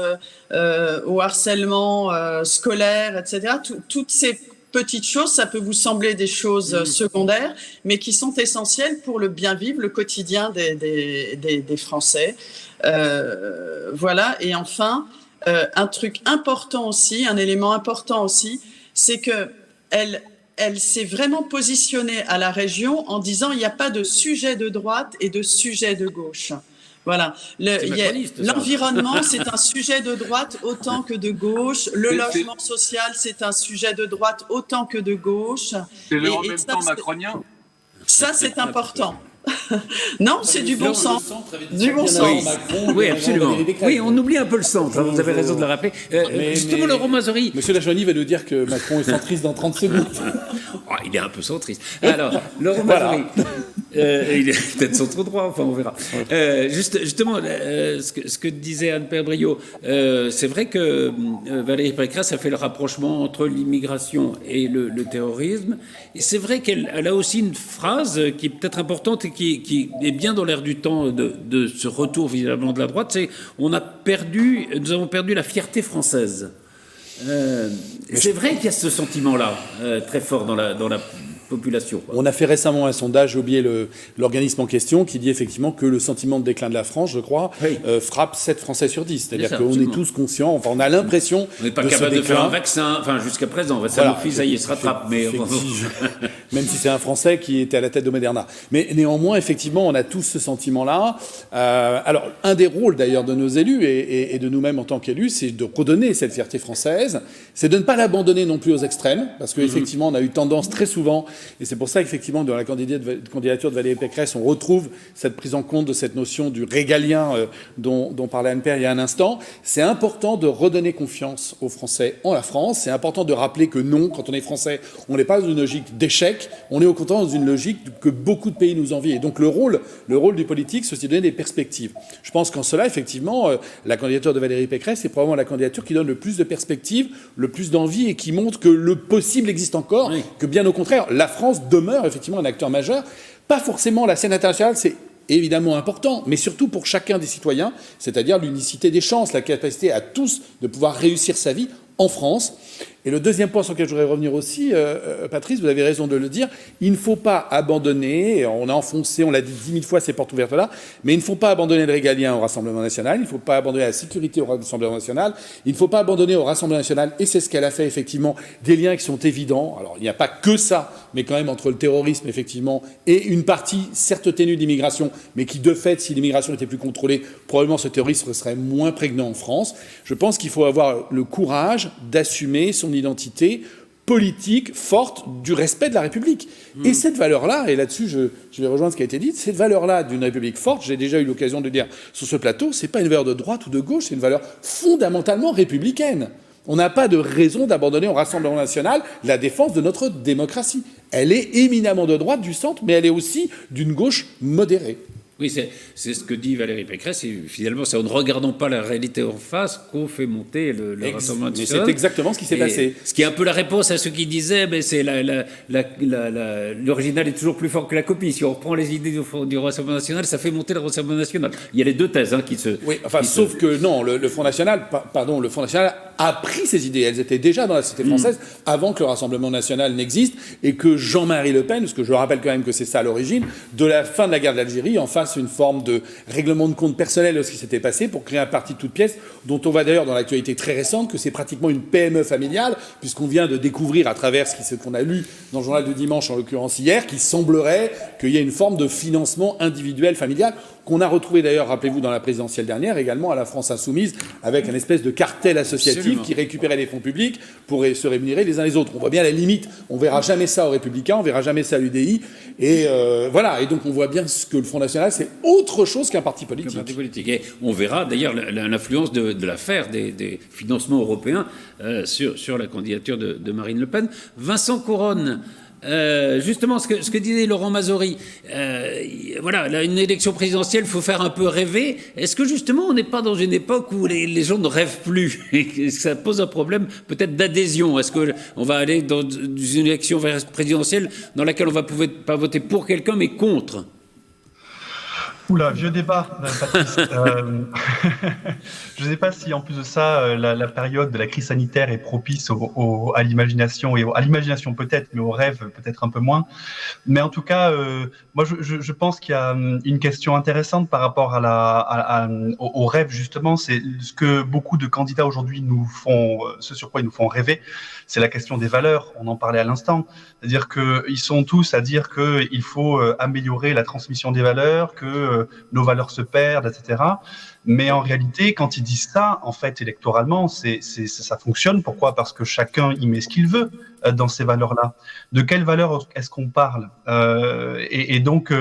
[SPEAKER 2] au harcèlement scolaire, etc. Toutes ces petites choses, ça peut vous sembler des choses secondaires, mais qui sont essentielles pour le bien vivre, le quotidien des Français. Voilà. Et enfin, un truc important aussi, un élément important aussi, c'est que elle s'est vraiment positionnée à la région en disant il n'y a pas de sujet de droite et de sujet de gauche. Voilà. L'environnement, c'est un sujet de droite autant que de gauche. Le logement social, c'est un sujet de droite autant que de gauche.
[SPEAKER 3] C'est le en même temps macronien.
[SPEAKER 2] Ça, c'est important. Non, c'est du bon sens. Du bon
[SPEAKER 1] Oui,
[SPEAKER 2] sens.
[SPEAKER 1] oui, absolument. Oui, on oublie un peu le centre, hein, vous avez raison de le rappeler. Justement, Laurent Mazory.
[SPEAKER 4] Monsieur Lachauny va nous dire que Macron est centriste dans 30 secondes.
[SPEAKER 1] Oh, il est un peu centriste. Alors, Laurent Mazory. Il est peut-être centre droit, enfin on verra. Justement, ce que disait Anne-Père Brio, c'est vrai que Valérie Pécresse a fait le rapprochement entre l'immigration et le terrorisme. Et c'est vrai qu'elle a aussi une phrase qui est peut-être importante et qui est bien dans l'air du temps de ce retour finalement de la droite, c'est nous avons perdu la fierté française. C'est vrai qu'il y a ce sentiment-là très fort dans la population, quoi.
[SPEAKER 4] On a fait récemment un sondage, j'ai oublié l'organisme en question, qui dit effectivement que le sentiment de déclin de la France, je crois,
[SPEAKER 1] oui,
[SPEAKER 4] frappe 7 Français sur 10. C'est-à-dire
[SPEAKER 1] ça,
[SPEAKER 4] qu'on
[SPEAKER 1] absolument.
[SPEAKER 4] est tous conscients, enfin on a l'impression
[SPEAKER 1] On n'est pas
[SPEAKER 4] de
[SPEAKER 1] capable
[SPEAKER 4] ce
[SPEAKER 1] de faire un
[SPEAKER 4] déclin.
[SPEAKER 1] vaccin, enfin jusqu'à présent, ça
[SPEAKER 4] Voilà.
[SPEAKER 1] nous fait, ça y est, se rattrape. Mais
[SPEAKER 4] Même si c'est un Français qui était à la tête de Moderna. Mais néanmoins, effectivement, on a tous ce sentiment-là. Alors, un des rôles d'ailleurs de nos élus et de nous-mêmes en tant qu'élus, c'est de redonner cette fierté française, c'est de ne pas l'abandonner non plus aux extrêmes, parce qu'effectivement, on a eu tendance très souvent, et c'est pour ça qu'effectivement, dans la candidature de Valérie Pécresse, on retrouve cette prise en compte de cette notion du régalien dont parlait Anne-Père il y a un instant. C'est important de redonner confiance aux Français en la France. C'est important de rappeler que non, quand on est Français, on n'est pas dans une logique d'échec, on est au contraire dans une logique que beaucoup de pays nous envient. Et donc le rôle du politique, c'est aussi de donner des perspectives. Je pense qu'en cela, effectivement, la candidature de Valérie Pécresse, c'est probablement la candidature qui donne le plus de perspectives, le plus d'envie et qui montre que le possible existe encore,
[SPEAKER 1] oui,
[SPEAKER 4] que bien au contraire, la France demeure effectivement un acteur majeur. Pas forcément la scène internationale, c'est évidemment important, mais surtout pour chacun des citoyens, c'est-à-dire l'unicité des chances, la capacité à tous de pouvoir réussir sa vie en France. Et le deuxième point sur lequel je voudrais revenir aussi, Patrice, vous avez raison de le dire, il ne faut pas abandonner, on a enfoncé, on l'a dit 10 000 fois ces portes ouvertes-là, mais il ne faut pas abandonner le régalien au Rassemblement national, il ne faut pas abandonner la sécurité au Rassemblement national, il ne faut pas abandonner au Rassemblement national, et c'est ce qu'elle a fait effectivement, des liens qui sont évidents. Alors il n'y a pas que ça, mais quand même entre le terrorisme effectivement et une partie certes ténue d'immigration, mais qui de fait, si l'immigration était plus contrôlée, probablement ce terrorisme serait moins prégnant en France. Je pense qu'il faut avoir le courage d'assumer son identité politique forte du respect de la République. Et cette valeur-là, et là-dessus je vais rejoindre ce qui a été dit, cette valeur-là d'une République forte, j'ai déjà eu l'occasion de dire sur ce plateau, c'est pas une valeur de droite ou de gauche, c'est une valeur fondamentalement républicaine. On n'a pas de raison d'abandonner au Rassemblement national la défense de notre démocratie. Elle est éminemment de droite, du centre, mais elle est aussi d'une gauche modérée.
[SPEAKER 1] Oui, c'est ce que dit Valérie Pécresse. Et finalement, c'est en ne regardant pas la réalité en face qu'on fait monter le Rassemblement national.
[SPEAKER 4] Mais c'est exactement ce qui s'est passé.
[SPEAKER 1] Ce qui est un peu la réponse à ceux qui disaient mais c'est l'original est toujours plus fort que la copie. Si on reprend les idées du Rassemblement national, ça fait monter le Rassemblement national. Il y a les deux thèses qui se...
[SPEAKER 4] Oui, enfin, sauf que non, le Front National, le Front National a pris ces idées. Elles étaient déjà dans la société française avant que le Rassemblement national n'existe et que Jean-Marie Le Pen, parce que je rappelle quand même que c'est ça à l'origine, de la fin de la guerre d'Algérie, en fasse une forme de règlement de compte personnel de ce qui s'était passé pour créer un parti de toutes pièces dont on voit d'ailleurs dans l'actualité très récente que c'est pratiquement une PME familiale, puisqu'on vient de découvrir à travers ce qu'on a lu dans le journal de dimanche, en l'occurrence hier, qu'il semblerait qu'il y ait une forme de financement individuel familial qu'on a retrouvé d'ailleurs, rappelez-vous, dans la présidentielle dernière, également à la France Insoumise, avec un espèce de cartel associatif
[SPEAKER 1] Absolument.
[SPEAKER 4] qui récupérait les fonds publics pour se rémunérer les uns les autres. On voit bien la limite. On verra jamais ça aux Républicains, on verra jamais ça à l'UDI. Et voilà. Et donc on voit bien que le Front National, c'est autre chose qu'un parti politique.
[SPEAKER 1] Un parti politique. Et on verra d'ailleurs l'influence de l'affaire des financements européens sur la candidature de Marine Le Pen. Vincent Couronne. Justement, ce que disait Laurent Mazori, voilà, là, une élection présidentielle, il faut faire un peu rêver. Est-ce que justement, on n'est pas dans une époque où les gens ne rêvent plus et que ça pose un problème peut-être d'adhésion? Est-ce qu'on va aller dans une élection présidentielle dans laquelle on va pas voter pour quelqu'un mais contre?
[SPEAKER 6] Oula, vieux débat, Patrice. Je ne sais pas si en plus de ça, la période de la crise sanitaire est propice à l'imagination, et à l'imagination peut-être, mais au rêve peut-être un peu moins. Mais en tout cas, moi je pense qu'il y a une question intéressante par rapport au rêve justement. C'est ce que beaucoup de candidats aujourd'hui nous font, ce sur quoi ils nous font rêver, c'est la question des valeurs. On en parlait à l'instant. C'est-à-dire qu'ils sont tous à dire qu'il faut améliorer la transmission des valeurs, que nos valeurs se perdent, etc. Mais en réalité, quand ils disent ça, en fait, électoralement, ça fonctionne. Pourquoi ? Parce que chacun y met ce qu'il veut dans ces valeurs-là. De quelles valeurs est-ce qu'on parle ? Et donc,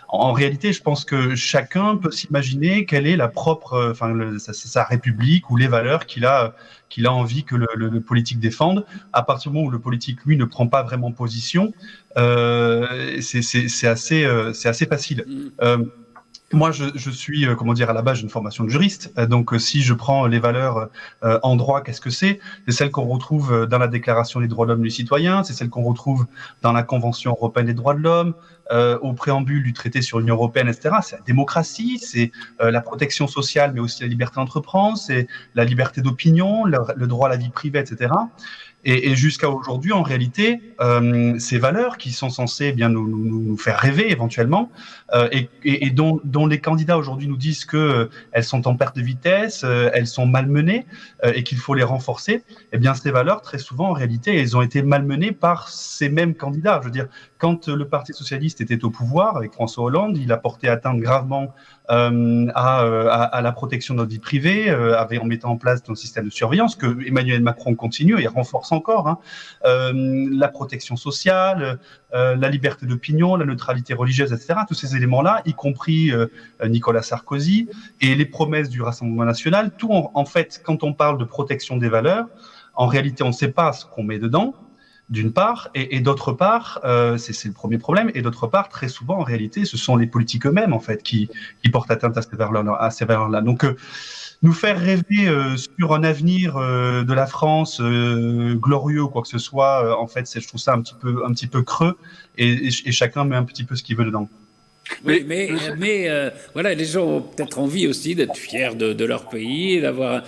[SPEAKER 6] en réalité, je pense que chacun peut s'imaginer quelle est la propre, sa république ou les valeurs qu'il a envie que le politique défende. À partir du moment où le politique, lui, ne prend pas vraiment position, c'est assez facile. Moi, je suis, à la base, j'ai une formation de juriste. Donc, si je prends les valeurs en droit, qu'est-ce que c'est ? C'est celles qu'on retrouve dans la Déclaration des droits de l'homme et du citoyen, c'est celles qu'on retrouve dans la Convention européenne des droits de l'homme, au préambule du traité sur l'Union européenne, etc. C'est la démocratie, c'est la protection sociale, mais aussi la liberté d'entreprendre, c'est la liberté d'opinion, le droit à la vie privée, etc. Et jusqu'à aujourd'hui, en réalité, ces valeurs qui sont censées bien nous faire rêver éventuellement, et dont les candidats aujourd'hui nous disent que elles sont en perte de vitesse, elles sont malmenées, et qu'il faut les renforcer. Eh bien, ces valeurs, très souvent, en réalité, elles ont été malmenées par ces mêmes candidats. Je veux dire, quand le Parti socialiste était au pouvoir avec François Hollande, il a porté atteinte gravement à la protection de notre vie privée, en mettant en place un système de surveillance que Emmanuel Macron continue et renforce encore, la protection sociale, la liberté d'opinion, la neutralité religieuse, etc. Tous ces éléments-là, y compris Nicolas Sarkozy et les promesses du Rassemblement national, tout en fait, quand on parle de protection des valeurs, en réalité, on ne sait pas ce qu'on met dedans, d'une part, et d'autre part, c'est le premier problème, et d'autre part, très souvent, en réalité, ce sont les politiques eux-mêmes, en fait, qui portent atteinte à ces valeurs-là. Donc, nous faire rêver sur un avenir de la France glorieux ou quoi que ce soit, en fait, je trouve ça un petit peu creux, et chacun met un petit peu ce qu'il veut dedans.
[SPEAKER 1] Oui, mais voilà, les gens ont peut-être envie aussi d'être fiers de leur pays, d'avoir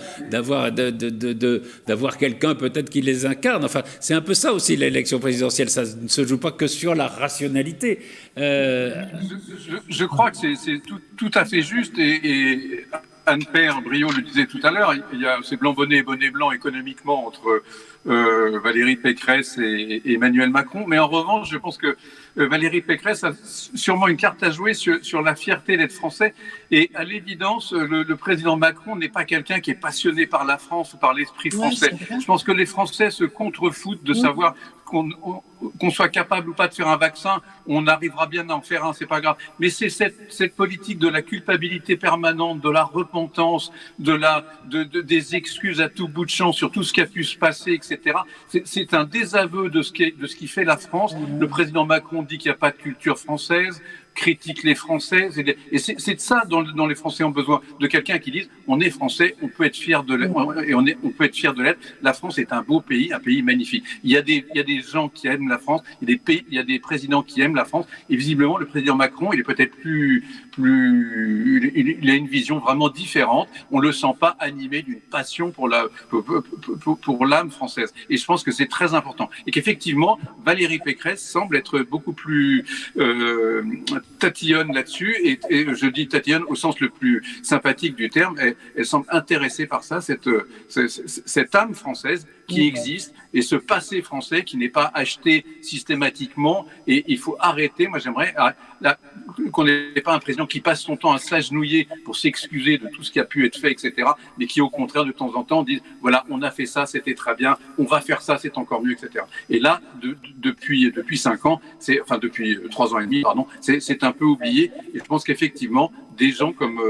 [SPEAKER 1] quelqu'un peut-être qui les incarne. Enfin, c'est un peu ça aussi l'élection présidentielle. Ça ne se joue pas que sur la rationalité.
[SPEAKER 3] Je crois que c'est tout à fait juste et Anne-Père Briot le disait tout à l'heure, il y a ces blancs-bonnets et bonnets blancs économiquement entre Valérie Pécresse et Emmanuel Macron. Mais en revanche, je pense que Valérie Pécresse a sûrement une carte à jouer sur la fierté d'être français. Et à l'évidence, le président Macron n'est pas quelqu'un qui est passionné par la France ou par l'esprit français. Je pense que les Français se contrefoutent de savoir qu'on soit capable ou pas de faire un vaccin, on arrivera bien à en faire un, c'est pas grave. Mais c'est cette politique de la culpabilité permanente, de la repentance, des excuses à tout bout de champ sur tout ce qui a pu se passer, etc. C'est un désaveu de ce qui fait la France. Le président Macron dit qu'il n'y a pas de culture française. critique les Françaises. Et c'est de ça dont les Français ont besoin, de quelqu'un qui dise on est Français, on peut être fier de l'être, et on peut être fier de l'être. La France est un beau pays, un pays magnifique. Il y a des gens qui aiment la France, il y a des présidents qui aiment la France, et visiblement le président Macron, il est peut-être il a une vision vraiment différente. On le sent pas animé d'une passion pour l'âme française. Et je pense que c'est très important. Et qu'effectivement, Valérie Pécresse semble être beaucoup plus tatillonne là-dessus. Et je dis tatillonne au sens le plus sympathique du terme. Elle semble intéressée par ça, cette âme française qui existe et ce passé français qui n'est pas acheté systématiquement. Et il faut arrêter. Moi, j'aimerais qu'on n'ait pas un président qui passe son temps à s'agenouiller pour s'excuser de tout ce qui a pu être fait, etc. Mais qui, au contraire, de temps en temps, disent voilà, on a fait ça, c'était très bien, on va faire ça, c'est encore mieux, etc. Et là, depuis 5 ans, depuis 3 ans et demi, pardon, c'est un peu oublié. Et je pense qu'effectivement, des gens comme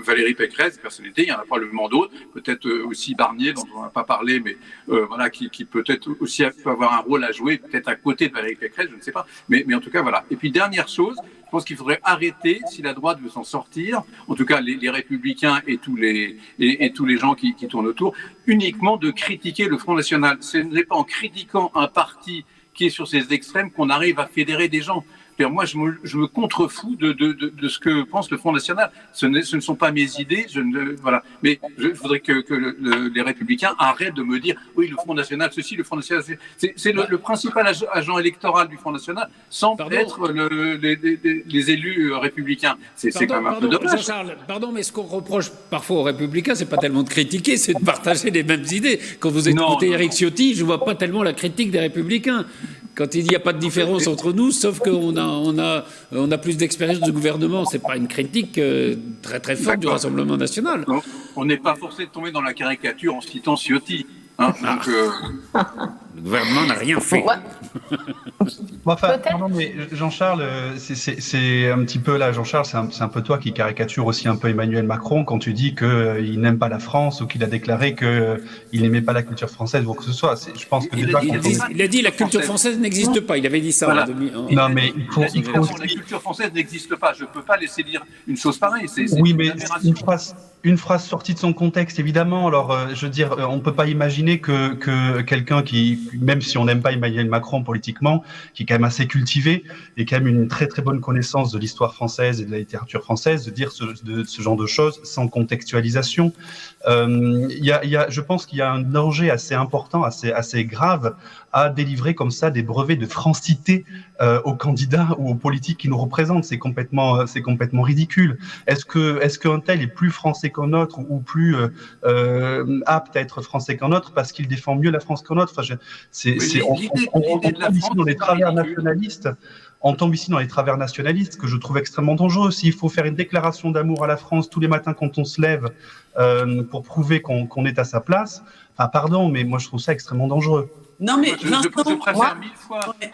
[SPEAKER 3] Valérie Pécresse, personnalité, il y en a probablement d'autres, peut-être aussi Barnier, dont on n'a pas parlé, mais voilà, qui peut-être aussi peut avoir un rôle à jouer, peut-être à côté de Valérie Pécresse, je ne sais pas. Mais en tout cas, voilà. Et puis, dernière chose, je pense qu'il faudrait arrêter, si la droite veut s'en sortir, en tout cas les républicains et tous les gens qui tournent autour, uniquement de critiquer le Front National. Ce n'est pas en critiquant un parti qui est sur ces extrêmes qu'on arrive à fédérer des gens. Moi, je me contrefous de ce que pense le Front National. Ce ne sont pas mes idées, voilà. Mais je voudrais que les Républicains arrêtent de me dire oui, le Front National, ceci, le Front National, c'est le principal agent électoral du Front National, semble être les élus républicains. C'est quand même un peu dommage.
[SPEAKER 1] Jean-Charles, pardon, mais ce qu'on reproche parfois aux Républicains, c'est pas tellement de critiquer, c'est de partager les mêmes idées. Quand vous écoutez Éric Ciotti, je vois pas tellement la critique des Républicains. Quand il n'y a pas de différence entre nous, sauf qu'on a plus d'expérience du gouvernement. C'est pas une critique très très forte du Rassemblement national.
[SPEAKER 3] Non, on n'est pas forcé de tomber dans la caricature en citant Ciotti. Hein, donc,
[SPEAKER 1] le gouvernement n'a rien fait.
[SPEAKER 6] Enfin, pardon, mais Jean-Charles, c'est un petit peu là, Jean-Charles, c'est un peu toi qui caricature aussi un peu Emmanuel Macron quand tu dis qu'il n'aime pas la France ou qu'il a déclaré qu'il n'aimait pas la culture française ou quoi que ce soit. Je pense que
[SPEAKER 1] il a dit la culture française n'existe pas. Il avait dit ça.
[SPEAKER 3] Voilà.
[SPEAKER 6] Non, mais il faut
[SPEAKER 3] la culture française n'existe pas. Je ne peux pas laisser dire une chose pareille.
[SPEAKER 6] Oui, mais une phrase sortie de son contexte, évidemment. Alors, je veux dire, on ne peut pas imaginer que quelqu'un qui, même si on n'aime pas Emmanuel Macron politiquement, qui est quand même assez cultivé et quand même une très très bonne connaissance de l'histoire française et de la littérature française, de dire ce genre de choses sans contextualisation. Je pense qu'il y a un danger assez important, assez grave à délivrer comme ça des brevets de francité aux candidats ou aux politiques qui nous représentent. C'est complètement ridicule. Est-ce qu'un tel est plus français qu'un autre ou plus apte à être français qu'un autre parce qu'il défend mieux la France qu'un autre? Enfin, on tombe ici dans les travers nationalistes. On tombe ici dans les travers nationalistes que je trouve extrêmement dangereux. S'il faut faire une déclaration d'amour à la France tous les matins quand on se lève pour prouver qu'on est à sa place, enfin, pardon, mais moi je trouve ça extrêmement dangereux.
[SPEAKER 2] Non, mais
[SPEAKER 3] je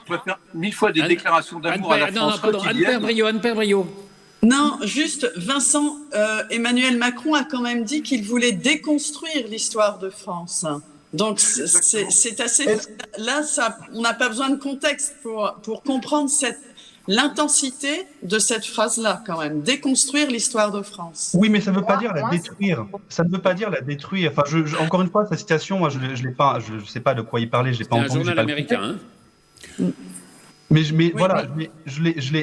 [SPEAKER 3] préfère mille fois des déclarations d'amour à la France quotidienne.
[SPEAKER 1] Anne-Père Brio.
[SPEAKER 2] Non, juste, Vincent, Emmanuel Macron a quand même dit qu'il voulait déconstruire l'histoire de France. Donc, c'est assez... Là, on n'a pas besoin de contexte pour comprendre l'intensité de cette phrase-là, quand même. Déconstruire l'histoire de France.
[SPEAKER 6] Oui, mais ça ne veut pas dire la détruire. Ça ne veut pas dire la détruire. Enfin, encore une fois, sa citation, moi, je l'ai pas, je ne sais pas de quoi il parlait, je l'ai pas entendu.
[SPEAKER 1] C'est un journal américain, hein.
[SPEAKER 6] Mais voilà,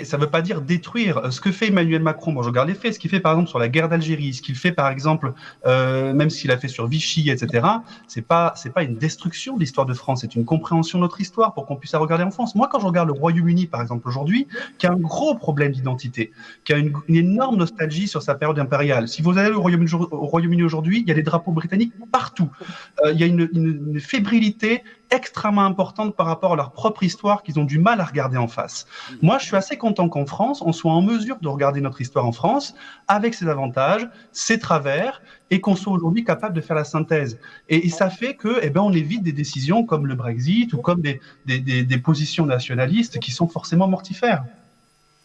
[SPEAKER 6] ça ne veut pas dire détruire. Ce que fait Emmanuel Macron, bon, je regarde les faits, ce qu'il fait par exemple sur la guerre d'Algérie, ce qu'il fait par exemple, même ce qu'il a fait sur Vichy, etc., c'est pas une destruction de l'histoire de France, c'est une compréhension de notre histoire pour qu'on puisse la regarder en France. Moi, quand je regarde le Royaume-Uni, par exemple, aujourd'hui, qui a un gros problème d'identité, qui a une énorme nostalgie sur sa période impériale. Si vous allez au Royaume-Uni aujourd'hui, il y a des drapeaux britanniques partout. Il y a une fébrilité extrêmement importante par rapport à leur propre histoire qu'ils ont du mal à regarder en face. Moi, je suis assez content qu'en France, on soit en mesure de regarder notre histoire en France avec ses avantages, ses travers, et qu'on soit aujourd'hui capable de faire la synthèse. Et ça fait que, on évite des décisions comme le Brexit ou comme des positions nationalistes qui sont forcément mortifères.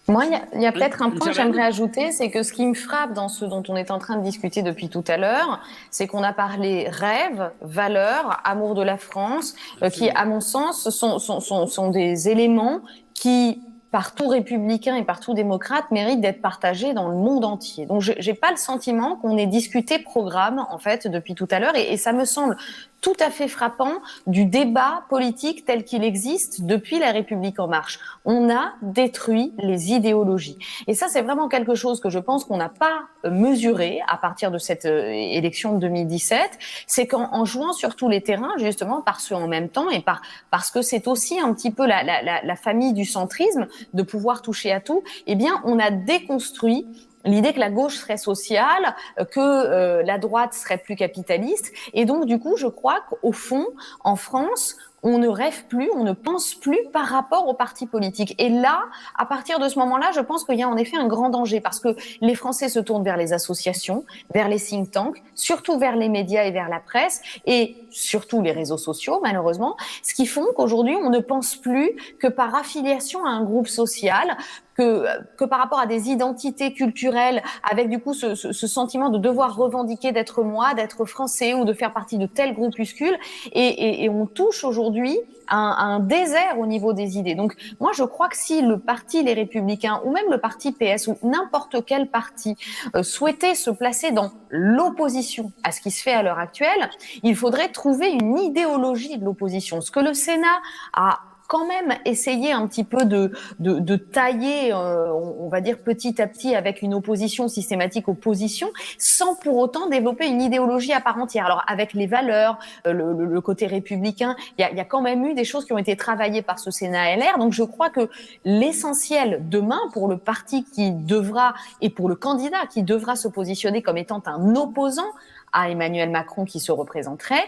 [SPEAKER 5] Moi, il y a peut-être un point que j'aimerais ajouter, c'est que ce qui me frappe dans ce dont on est en train de discuter depuis tout à l'heure, c'est qu'on a parlé rêve, valeurs, amour de la France, qui, à mon sens, sont des éléments qui par tout républicain et par tout démocrate mérite d'être partagé dans le monde entier. Donc j'ai pas le sentiment qu'on ait discuté programme en fait depuis tout à l'heure et ça me semble tout à fait frappant du débat politique tel qu'il existe depuis la République en marche. On a détruit les idéologies. Et ça, c'est vraiment quelque chose que je pense qu'on n'a pas mesuré à partir de cette élection de 2017. C'est qu'en jouant sur tous les terrains, justement, parce qu'en même temps et parce que c'est aussi un petit peu la famille du centrisme de pouvoir toucher à tout, eh bien, on a déconstruit l'idée que la gauche serait sociale, que la droite serait plus capitaliste. Et donc, du coup, je crois qu'au fond, en France, on ne rêve plus, on ne pense plus par rapport aux partis politiques. Et là, à partir de ce moment-là, je pense qu'il y a en effet un grand danger parce que les Français se tournent vers les associations, vers les think tanks, surtout vers les médias et vers la presse et surtout les réseaux sociaux, malheureusement, ce qui font qu'aujourd'hui, on ne pense plus que par affiliation à un groupe social, que par rapport à des identités culturelles, avec du coup ce sentiment de devoir revendiquer d'être moi, d'être français ou de faire partie de tel groupuscule, et on touche aujourd'hui à un désert au niveau des idées. Donc moi je crois que si le parti Les Républicains ou même le parti PS ou n'importe quel parti souhaitait se placer dans l'opposition à ce qui se fait à l'heure actuelle, il faudrait trouver une idéologie de l'opposition. Ce que le Sénat a quand même essayer un petit peu de tailler, on va dire petit à petit, avec une opposition systématique aux positions, sans pour autant développer une idéologie à part entière. Alors avec les valeurs, le côté républicain, il y a quand même eu des choses qui ont été travaillées par ce Sénat LR. Donc je crois que l'essentiel demain pour le parti qui devra et pour le candidat qui devra se positionner comme étant un opposant à Emmanuel Macron qui se représenterait,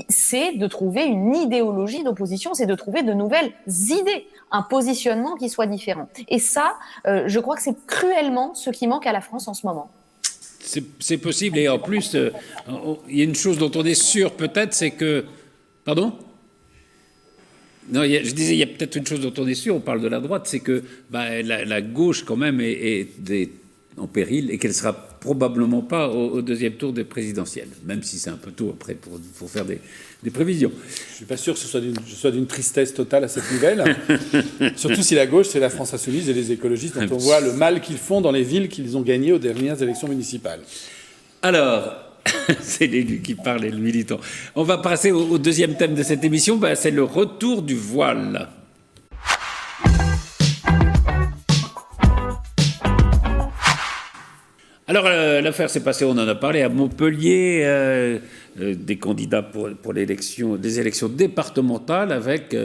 [SPEAKER 5] c'est de trouver une idéologie d'opposition, c'est de trouver de nouvelles idées, un positionnement qui soit différent. Et ça, je crois que c'est cruellement ce qui manque à la France en ce moment.
[SPEAKER 1] C'est possible, et en plus, il y a une chose dont on est sûr peut-être, c'est que... Pardon ? Non, je disais, il y a peut-être une chose dont on est sûr, on parle de la droite, c'est que la gauche quand même est en péril et qu'elle ne sera probablement pas au deuxième tour des présidentielles, même si c'est un peu tôt après pour faire des prévisions.
[SPEAKER 4] Je ne suis pas sûr que ce soit d'une tristesse totale à cette nouvelle, surtout si la gauche, c'est la France insoumise et les écologistes dont on voit le mal qu'ils font dans les villes qu'ils ont gagnées aux dernières élections municipales.
[SPEAKER 1] Alors, c'est l'élu qui parle et le militant. On va passer au deuxième thème de cette émission, c'est le retour du voile. Alors, l'affaire s'est passée, on en a parlé, à Montpellier, des candidats pour des élections départementales avec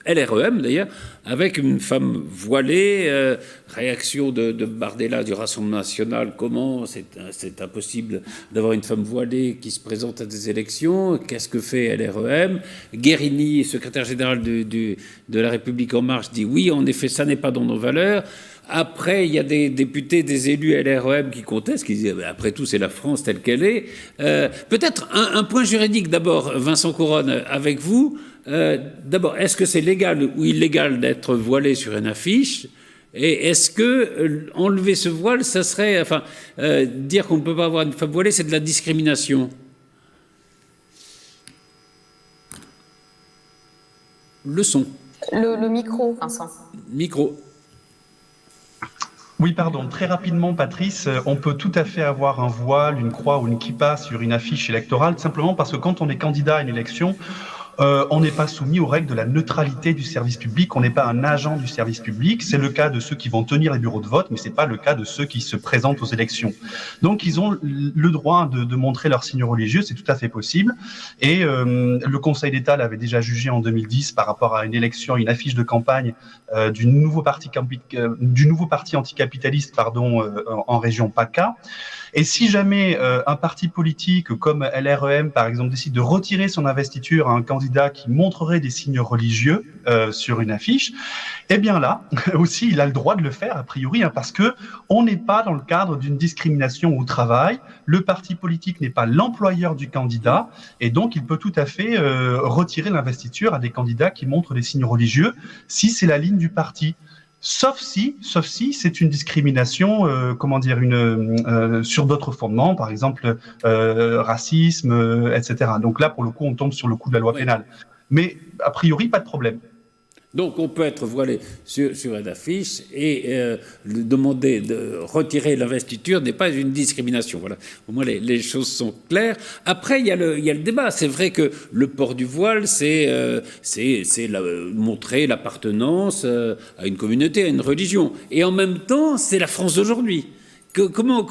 [SPEAKER 1] LREM d'ailleurs, avec une femme voilée, réaction de Bardella du Rassemblement national, comment c'est impossible d'avoir une femme voilée qui se présente à des élections, qu'est-ce que fait LREM? Guérini, secrétaire général de La République En Marche, dit oui, en effet, ça n'est pas dans nos valeurs. Après, il y a des députés, des élus LREM qui contestent, qui disent après tout, c'est la France telle qu'elle est. Peut-être un point juridique d'abord, Vincent Couronne, avec vous. D'abord, est-ce que c'est légal ou illégal d'être voilé sur une affiche? Et est-ce que enlever ce voile, ça serait, dire qu'on ne peut pas avoir une femme voilée, c'est de la discrimination? Le son.
[SPEAKER 5] Le micro, Vincent.
[SPEAKER 1] Micro.
[SPEAKER 6] Oui, pardon. Très rapidement, Patrice, on peut tout à fait avoir un voile, une croix ou une kippa sur une affiche électorale, simplement parce que quand on est candidat à une élection, on n'est pas soumis aux règles de la neutralité du service public, on n'est pas un agent du service public. C'est le cas de ceux qui vont tenir les bureaux de vote, mais c'est pas le cas de ceux qui se présentent aux élections. Donc ils ont le droit de montrer leurs signes religieux, c'est tout à fait possible. Et le Conseil d'État l'avait déjà jugé en 2010 par rapport à une élection, une affiche de campagne du nouveau parti anticapitaliste, en région PACA. Et si jamais un parti politique comme LREM, par exemple, décide de retirer son investiture à un candidat qui montrerait des signes religieux sur une affiche, eh bien là, aussi, il a le droit de le faire, a priori, parce que on n'est pas dans le cadre d'une discrimination au travail. Le parti politique n'est pas l'employeur du candidat, et donc il peut tout à fait retirer l'investiture à des candidats qui montrent des signes religieux, si c'est la ligne du parti. Sauf si c'est une discrimination, sur d'autres fondements, par exemple racisme, etc. Donc là, pour le coup, on tombe sur le coup de la loi pénale. Mais a priori, pas de problème.
[SPEAKER 1] Donc on peut être voilé sur une affiche et demander de retirer l'investiture n'est pas une discrimination. Voilà. Au moins les choses sont claires. Après il y a le débat. C'est vrai que le port du voile c'est montrer l'appartenance à une communauté, à une religion. Et en même temps c'est la France d'aujourd'hui. Comment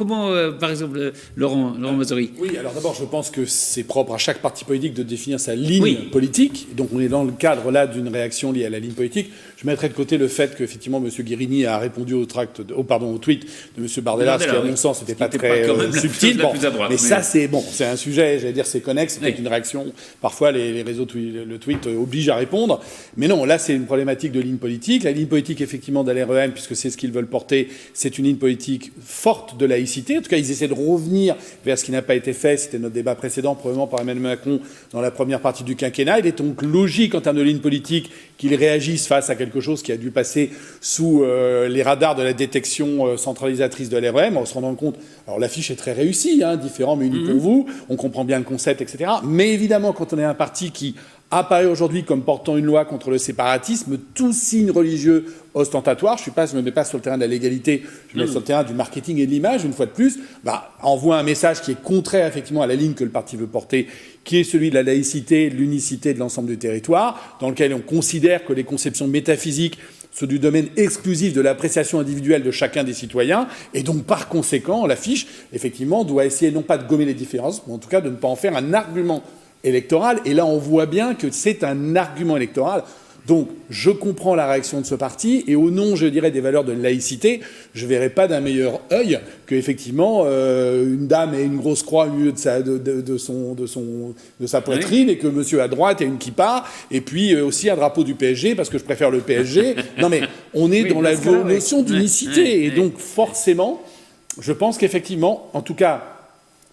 [SPEAKER 1] par exemple, Laurent Mazory?
[SPEAKER 4] Oui, alors d'abord, je pense que c'est propre à chaque parti politique de définir sa ligne politique. Donc on est dans le cadre là d'une réaction liée à la ligne politique. Je mettrai de côté le fait qu'effectivement M. Guérini a répondu au tweet de M. Bardella, ce qui à mon sens n'était pas très subtil. Bon, mais ça c'est un sujet, j'allais dire c'est connexe, c'est une réaction. Parfois les réseaux le tweet obligent à répondre. Mais non, là c'est une problématique de ligne politique. La ligne politique effectivement de l'REM, puisque c'est ce qu'ils veulent porter, c'est une ligne politique forte de laïcité. En tout cas, ils essaient de revenir vers ce qui n'a pas été fait. C'était notre débat précédent, probablement par Emmanuel Macron, dans la première partie du quinquennat. Il est donc logique, en termes de ligne politique, qu'ils réagissent face à quelque chose qui a dû passer sous les radars de la détection centralisatrice de l'REM, en se rendant compte... Alors, l'affiche est très réussie, différent mais uni pour vous. On comprend bien le concept, etc. Mais évidemment, quand on est un parti qui apparaît aujourd'hui comme portant une loi contre le séparatisme, tout signe religieux ostentatoire, je ne me mets pas sur le terrain de la légalité, je me mets sur le terrain du marketing et de l'image, une fois de plus, envoie un message qui est contraire effectivement à la ligne que le parti veut porter, qui est celui de la laïcité, de l'unicité de l'ensemble du territoire, dans lequel on considère que les conceptions métaphysiques sont du domaine exclusif de l'appréciation individuelle de chacun des citoyens, et donc par conséquent, l'affiche, effectivement, doit essayer non pas de gommer les différences, mais en tout cas de ne pas en faire un argument électoral. Et là, on voit bien que c'est un argument électoral. Donc, je comprends la réaction de ce parti, et au nom, je dirais, des valeurs de laïcité, je ne verrai pas d'un meilleur œil qu'effectivement, une dame ait une grosse croix au milieu de sa poitrine, et que monsieur à droite ait une kippa, et puis aussi un drapeau du PSG, parce que je préfère le PSG. Non, mais on est dans la notion d'unicité. Et donc, forcément, je pense qu'effectivement, en tout cas,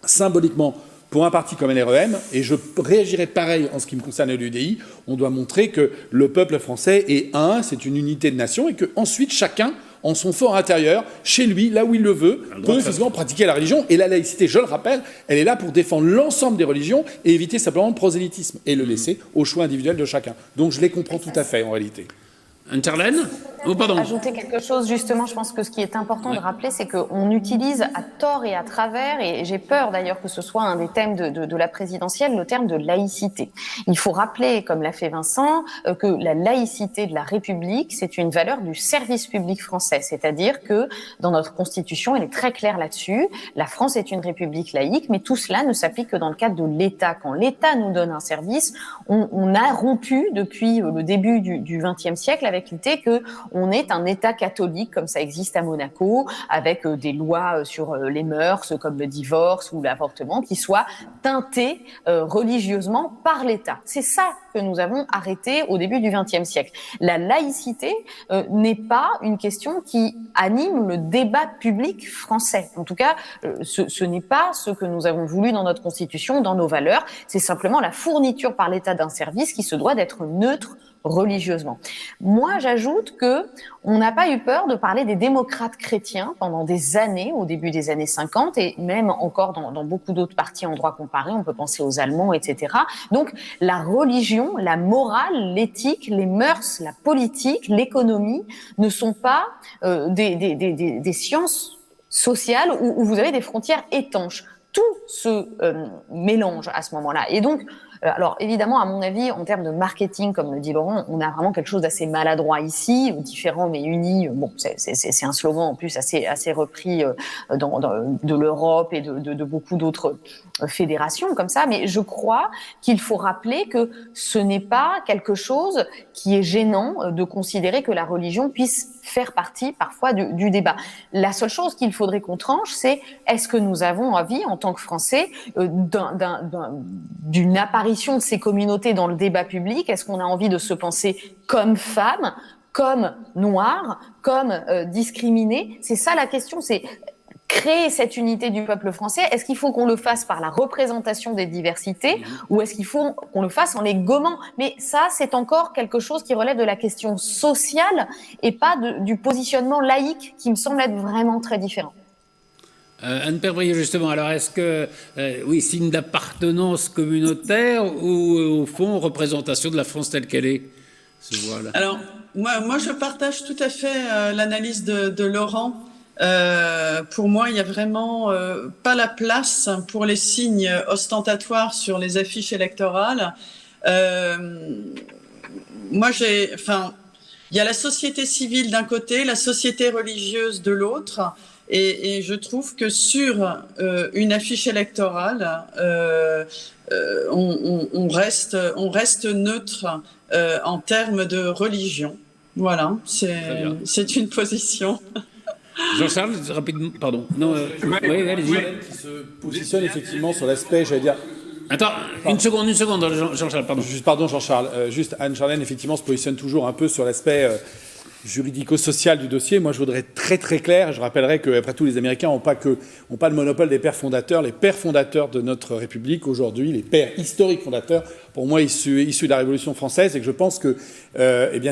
[SPEAKER 4] symboliquement, pour un parti comme l'REM, et je réagirai pareil en ce qui me concerne l'UDI, on doit montrer que le peuple français est un, c'est une unité de nation, et qu'ensuite chacun, en son fort intérieur, chez lui, là où il le veut, peut effectivement pratiquer la religion. Et la laïcité, je le rappelle, elle est là pour défendre l'ensemble des religions et éviter simplement le prosélytisme, et le laisser au choix individuel de chacun. Donc je les comprends tout à fait en réalité.
[SPEAKER 1] Anne-Charlène ?
[SPEAKER 5] Ajouter quelque chose, justement, je pense que ce qui est important de rappeler, c'est qu'on utilise à tort et à travers, et j'ai peur d'ailleurs que ce soit un des thèmes de la présidentielle, le terme de laïcité. Il faut rappeler, comme l'a fait Vincent, que la laïcité de la République, c'est une valeur du service public français, c'est-à-dire que dans notre Constitution, elle est très claire là-dessus, la France est une république laïque, mais tout cela ne s'applique que dans le cadre de l'État. Quand l'État nous donne un service, on a rompu depuis le début du XXe siècle avec l'idée que on est un État catholique, comme ça existe à Monaco, avec des lois sur les mœurs, comme le divorce ou l'avortement, qui soient teintées religieusement par l'État. C'est ça que nous avons arrêté au début du XXe siècle. La laïcité n'est pas une question qui anime le débat public français. En tout cas, ce n'est pas ce que nous avons voulu dans notre Constitution, dans nos valeurs. C'est simplement la fourniture par l'État d'un service qui se doit d'être neutre religieusement. Moi, j'ajoute que on n'a pas eu peur de parler des démocrates chrétiens pendant des années, au début des années 50, et même encore dans beaucoup d'autres partis en droit comparé, on peut penser aux Allemands, etc. Donc, la religion, la morale, l'éthique, les mœurs, la politique, l'économie ne sont pas des sciences sociales où vous avez des frontières étanches. Tout se mélange à ce moment-là. Et donc, alors évidemment, à mon avis, en termes de marketing, comme le dit Laurent, on a vraiment quelque chose d'assez maladroit ici, différent mais uni. Bon, c'est un slogan en plus assez repris de l'Europe et de beaucoup d'autres fédérations comme ça. Mais je crois qu'il faut rappeler que ce n'est pas quelque chose qui est gênant de considérer que la religion puisse faire partie parfois du débat. La seule chose qu'il faudrait qu'on tranche, c'est est-ce que nous avons envie, en tant que Français, d'une apparition de ces communautés dans le débat public? Est-ce qu'on a envie de se penser comme femme, comme noire, comme discriminée? C'est ça la question, c'est créer cette unité du peuple français. Est-ce qu'il faut qu'on le fasse par la représentation des diversités ou est-ce qu'il faut qu'on le fasse en les gommant? Mais ça, c'est encore quelque chose qui relève de la question sociale et pas du positionnement laïque qui me semble être vraiment très différent.
[SPEAKER 1] Anne-Père Briot, justement, alors est-ce que, oui, signe d'appartenance communautaire ou au fond représentation de la France telle qu'elle est? ce voile?
[SPEAKER 2] Alors, moi, je partage tout à fait l'analyse de Laurent. Pour moi, il y a vraiment pas la place pour les signes ostentatoires sur les affiches électorales. Il y a la société civile d'un côté, la société religieuse de l'autre, et je trouve que sur une affiche électorale, on reste neutre en termes de religion. Voilà, c'est une position.
[SPEAKER 1] Jean-Charles, rapidement, pardon. Non, oui, allez-y.
[SPEAKER 4] Qui se positionne effectivement sur l'aspect, j'allais dire.
[SPEAKER 1] Attends, une seconde, Jean-Charles, pardon.
[SPEAKER 4] Pardon, Jean-Charles. Juste, Anne-Charlène, effectivement, se positionne toujours un peu sur l'aspect juridico-social du dossier. Moi, je voudrais être très, très clair. Je rappellerai qu'après tout, les Américains n'ont pas le monopole des pères fondateurs. Les pères fondateurs de notre République, aujourd'hui, les pères historiques fondateurs, pour moi, issus de la Révolution française, et que je pense que,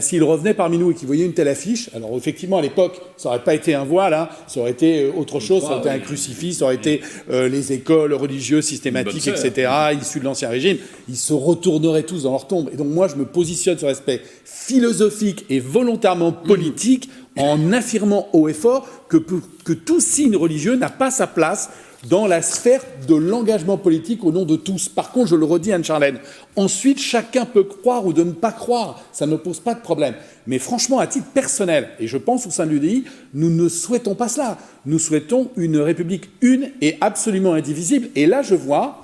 [SPEAKER 4] s'ils revenaient parmi nous et qu'ils voyaient une telle affiche, alors effectivement, à l'époque, ça n'aurait pas été un voile, hein, ça aurait été autre chose, ça aurait été un crucifix, ça aurait été les écoles religieuses systématiques, etc., issus de l'Ancien Régime, ils se retourneraient tous dans leur tombe. Et donc, moi, je me positionne sur l'aspect philosophique et volontairement politique en affirmant haut et fort que tout signe religieux n'a pas sa place dans la sphère de l'engagement politique au nom de tous. Par contre, je le redis, Anne-Charlène, ensuite, chacun peut croire ou de ne pas croire, ça ne pose pas de problème. Mais franchement, à titre personnel, et je pense au sein de l'UDI, nous ne souhaitons pas cela. Nous souhaitons une République une et absolument indivisible. Et là, je vois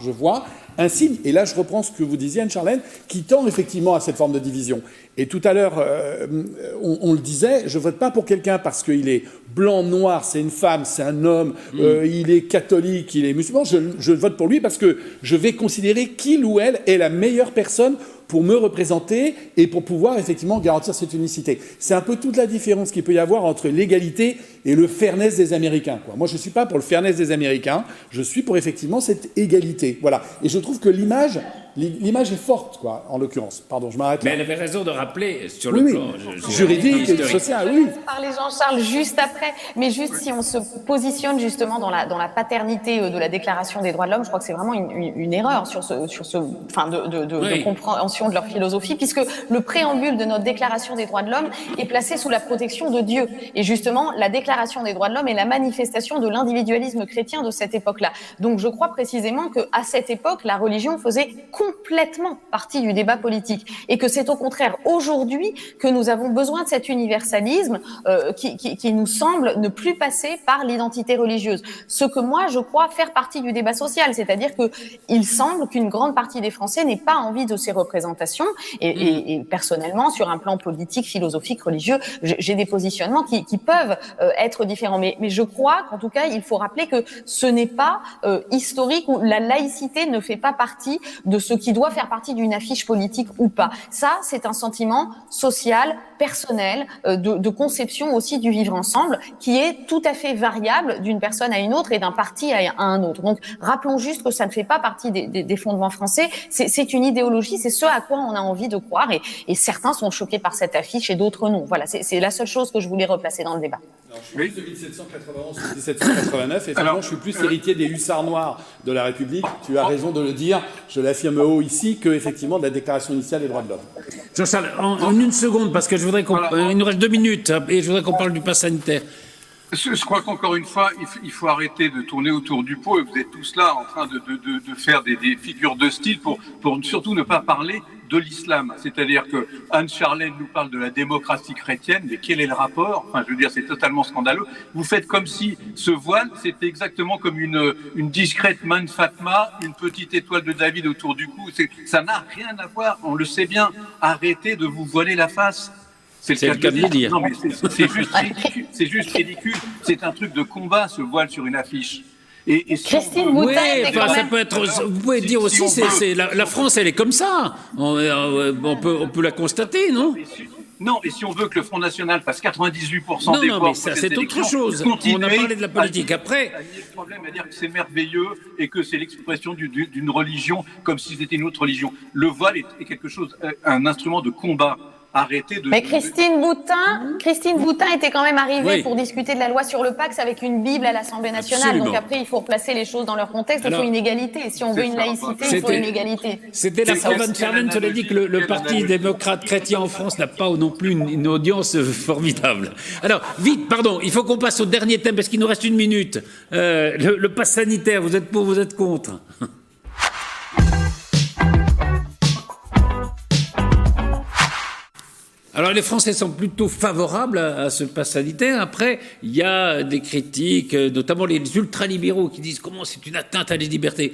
[SPEAKER 4] un signe, et là je reprends ce que vous disiez, Anne-Charlène, qui tend effectivement à cette forme de division. Et tout à l'heure, on le disait, je vote pas pour quelqu'un parce qu'il est blanc, noir, c'est une femme, c'est un homme, il est catholique, il est musulman. Je vote pour lui parce que je vais considérer qu'il ou elle est la meilleure personne pour me représenter et pour pouvoir effectivement garantir cette unicité. C'est un peu toute la différence qu'il peut y avoir entre l'égalité et le fairness des Américains, quoi. Moi, je ne suis pas pour le fairness des Américains, je suis pour effectivement cette égalité. Voilà. Et je trouve que l'image est forte, quoi, en l'occurrence. Pardon, je m'arrête là.
[SPEAKER 1] Mais elle avait raison de rappeler sur le plan
[SPEAKER 4] juridique et social, oui.
[SPEAKER 5] Parler Jean-Charles juste après, mais juste si on se positionne justement dans la paternité de la Déclaration des droits de l'homme, je crois que c'est vraiment une erreur sur de compréhension de leur philosophie, puisque le préambule de notre Déclaration des droits de l'homme est placé sous la protection de Dieu. Et justement, la Déclaration des droits de l'homme est la manifestation de l'individualisme chrétien de cette époque-là. Donc je crois précisément qu'à cette époque, la religion faisait complètement partie du débat politique, et que c'est au contraire aujourd'hui que nous avons besoin de cet universalisme qui nous semble ne plus passer par l'identité religieuse. Ce que moi, je crois faire partie du débat social, c'est-à-dire qu'il semble qu'une grande partie des Français n'ait pas envie de ces représentations, et personnellement, sur un plan politique, philosophique, religieux, j'ai des positionnements qui peuvent être différents. Mais je crois qu'en tout cas, il faut rappeler que ce n'est pas historique, où la laïcité ne fait pas partie de ce qui doit faire partie d'une affiche politique ou pas. Ça, c'est un sentiment social, personnel, de conception aussi du vivre ensemble, qui est tout à fait variable d'une personne à une autre et d'un parti à un autre. Donc, rappelons juste que ça ne fait pas partie des fondements français. C'est une idéologie, c'est ce à quoi on a envie de croire, et certains sont choqués par cette affiche et d'autres non. Voilà, c'est la seule chose que je voulais replacer dans le débat.
[SPEAKER 4] Alors, je suis plus de 1791 ou 1789, et finalement, je suis plus héritier des hussards noirs de la République. Tu as raison de le dire, je l'affirme haut ici, que effectivement de la Déclaration initiale des droits de l'homme.
[SPEAKER 1] Jean-Charles, en une seconde, parce que je voudrais il nous reste 2 minutes, et je voudrais qu'on parle du pass sanitaire.
[SPEAKER 3] Je crois qu'encore une fois, il faut arrêter de tourner autour du pot, et vous êtes tous là en train de faire des figures de style pour surtout ne pas parler de l'islam. C'est-à-dire que Anne-Charlène nous parle de la démocratie chrétienne, mais quel est le rapport? Enfin, je veux dire, c'est totalement scandaleux. Vous faites comme si ce voile, c'était exactement comme une discrète main de Fatma, une petite étoile de David autour du cou. Ça n'a rien à voir, on le sait bien. Arrêtez de vous voiler la face.
[SPEAKER 1] C'est le cas de le dire.
[SPEAKER 3] Non, mais c'est juste ridicule. C'est un truc de combat, ce voile sur une affiche. Et
[SPEAKER 5] Christine Boutin,
[SPEAKER 1] ça peut être. Vous pouvez dire aussi, la France, elle est comme ça. On peut la constater, non?
[SPEAKER 3] Non, et si on veut que le Front National fasse 98% des voix,
[SPEAKER 1] mais ça, c'est autre chose. On a parlé de la politique. Après,
[SPEAKER 3] il y a le problème à dire que c'est merveilleux et que c'est l'expression d'une religion comme si c'était une autre religion. Le voile est quelque chose, un instrument de combat. arrêter de...
[SPEAKER 5] Mais Christine Boutin était quand même arrivée
[SPEAKER 1] Oui.
[SPEAKER 5] pour discuter de la loi sur le Pacs avec une Bible à l'Assemblée nationale.
[SPEAKER 1] Absolument.
[SPEAKER 5] Donc après, il faut replacer les choses dans leur contexte.
[SPEAKER 1] Alors,
[SPEAKER 5] il faut une égalité. Si on veut
[SPEAKER 3] c'est
[SPEAKER 5] une
[SPEAKER 3] ça.
[SPEAKER 5] laïcité, il faut
[SPEAKER 1] C'était-
[SPEAKER 5] une égalité.
[SPEAKER 1] C'était la
[SPEAKER 3] Quelle
[SPEAKER 1] Van Charlen, cela dit que le
[SPEAKER 3] quelle
[SPEAKER 1] Parti
[SPEAKER 3] analogie.
[SPEAKER 1] démocrate chrétien en France n'a pas non plus une audience formidable. Alors, vite, pardon, il faut qu'on passe au dernier thème parce qu'il nous reste 1 minute. Le pass sanitaire, vous êtes pour, vous êtes contre? Alors les Français sont plutôt favorables à ce pass sanitaire. Après, il y a des critiques, notamment les ultralibéraux qui disent comment c'est une atteinte à les libertés.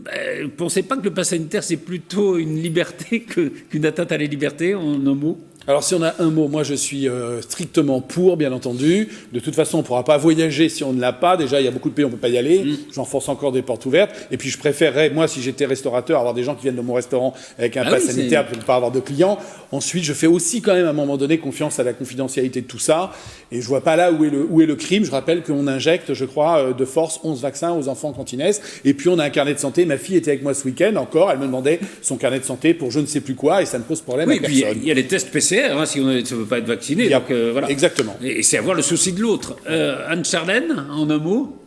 [SPEAKER 1] Ne pensez pas que le pass sanitaire c'est plutôt une liberté qu'une atteinte à les libertés, en un mot?
[SPEAKER 4] Alors si on a un mot, moi je suis strictement pour, bien entendu. De toute façon, on ne pourra pas voyager si on ne l'a pas. Déjà, il y a beaucoup de pays où on ne peut pas y aller. J'enfonce encore des portes ouvertes. Et puis je préférerais, moi, si j'étais restaurateur, avoir des gens qui viennent de mon restaurant avec un pass
[SPEAKER 1] oui,
[SPEAKER 4] sanitaire pour ne pas avoir de clients. Ensuite, je fais aussi quand même à un moment donné confiance à la confidentialité de tout ça. Et je vois pas là où est le crime. Je rappelle qu'on injecte, je crois, de force 11 vaccins aux enfants quand ils naissent. Et puis on a un carnet de santé. Ma fille était avec moi ce week-end encore. Elle me demandait son carnet de santé pour je ne sais plus quoi. Et ça ne pose problème
[SPEAKER 1] Oui,
[SPEAKER 4] à
[SPEAKER 1] et puis
[SPEAKER 4] personne.
[SPEAKER 1] il y a les tests PCR, si on ne veut pas être vacciné.
[SPEAKER 4] Il y a-
[SPEAKER 1] Donc, voilà.
[SPEAKER 4] Exactement.
[SPEAKER 1] Et c'est avoir le souci de l'autre. Anne-Charlène, en un mot?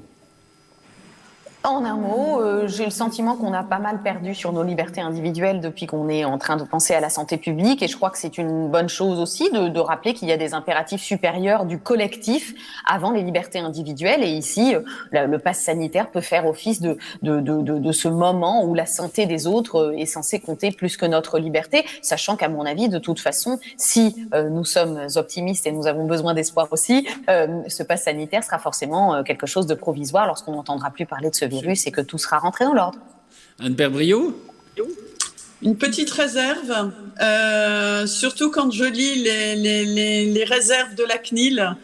[SPEAKER 5] En un mot, j'ai le sentiment qu'on a pas mal perdu sur nos libertés individuelles depuis qu'on est en train de penser à la santé publique. Et je crois que c'est une bonne chose aussi de rappeler qu'il y a des impératifs supérieurs du collectif avant les libertés individuelles. Et ici, le pass sanitaire peut faire office de ce moment où la santé des autres est censée compter plus que notre liberté, sachant qu'à mon avis, de toute façon, si nous sommes optimistes et nous avons besoin d'espoir aussi, ce pass sanitaire sera forcément quelque chose de provisoire lorsqu'on n'entendra plus parler de ce virus et que tout sera rentré dans l'ordre.
[SPEAKER 1] Anne-Père Briot?
[SPEAKER 2] Une petite réserve, surtout quand je lis les réserves de la CNIL,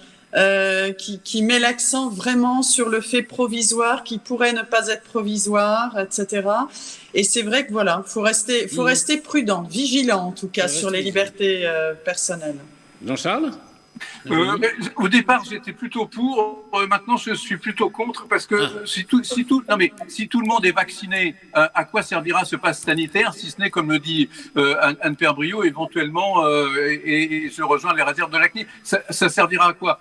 [SPEAKER 2] qui met l'accent vraiment sur le fait provisoire, qui pourrait ne pas être provisoire, etc. Et c'est vrai que voilà, faut rester prudent, vigilant en tout cas sur les libertés personnelles.
[SPEAKER 1] Jean-Charles?
[SPEAKER 3] Au départ, j'étais plutôt pour. Maintenant, je suis plutôt contre parce que si tout le monde est vacciné, à quoi servira ce pass sanitaire si ce n'est, comme le dit Anne-Père Briot, éventuellement, et je rejoins les réserves de la CNIL, ça servira à quoi?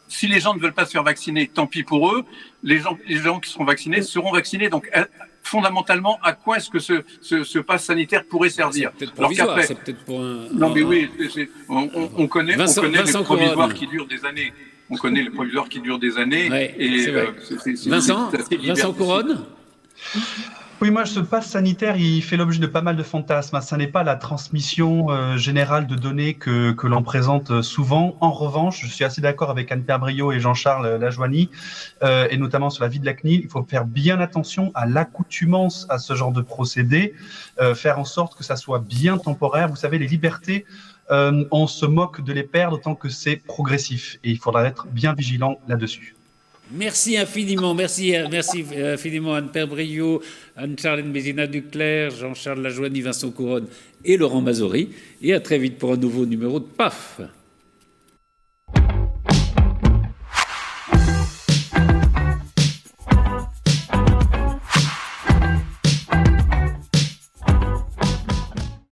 [SPEAKER 3] Si les gens ne veulent pas se faire vacciner, tant pis pour eux. Les gens qui seront vaccinés seront vaccinés. Donc, fondamentalement, à quoi est-ce que ce pass sanitaire pourrait servir?
[SPEAKER 1] C'est peut-être provisoire, c'est peut-être pour un...
[SPEAKER 3] Non, mais oui, on connaît
[SPEAKER 1] Vincent
[SPEAKER 3] les provisoires
[SPEAKER 1] Couronne.
[SPEAKER 3] qui durent des années. On connaît les provisoires qui durent des années.
[SPEAKER 1] Ouais,
[SPEAKER 3] et
[SPEAKER 1] c'est vrai. Vincent Couronne?
[SPEAKER 6] Oui, moi, ce pass sanitaire, il fait l'objet de pas mal de fantasmes. Ça n'est pas la transmission générale de données que l'on présente souvent. En revanche, je suis assez d'accord avec Anne-Père Briot et Jean-Charles Lajoigny, et notamment sur la vie de la CNIL. Il faut faire bien attention à l'accoutumance à ce genre de procédé, faire en sorte que ça soit bien temporaire. Vous savez, les libertés, on se moque de les perdre tant que c'est progressif. Et il faudra être bien vigilant là-dessus.
[SPEAKER 1] Merci infiniment, merci infiniment Anne-Père Briot, Anne-Charlène Bézina-Duclerc, Jean-Charles Lajoigny, Vincent Couronne et Laurent Mazory. Et à très vite pour un nouveau numéro de PAF.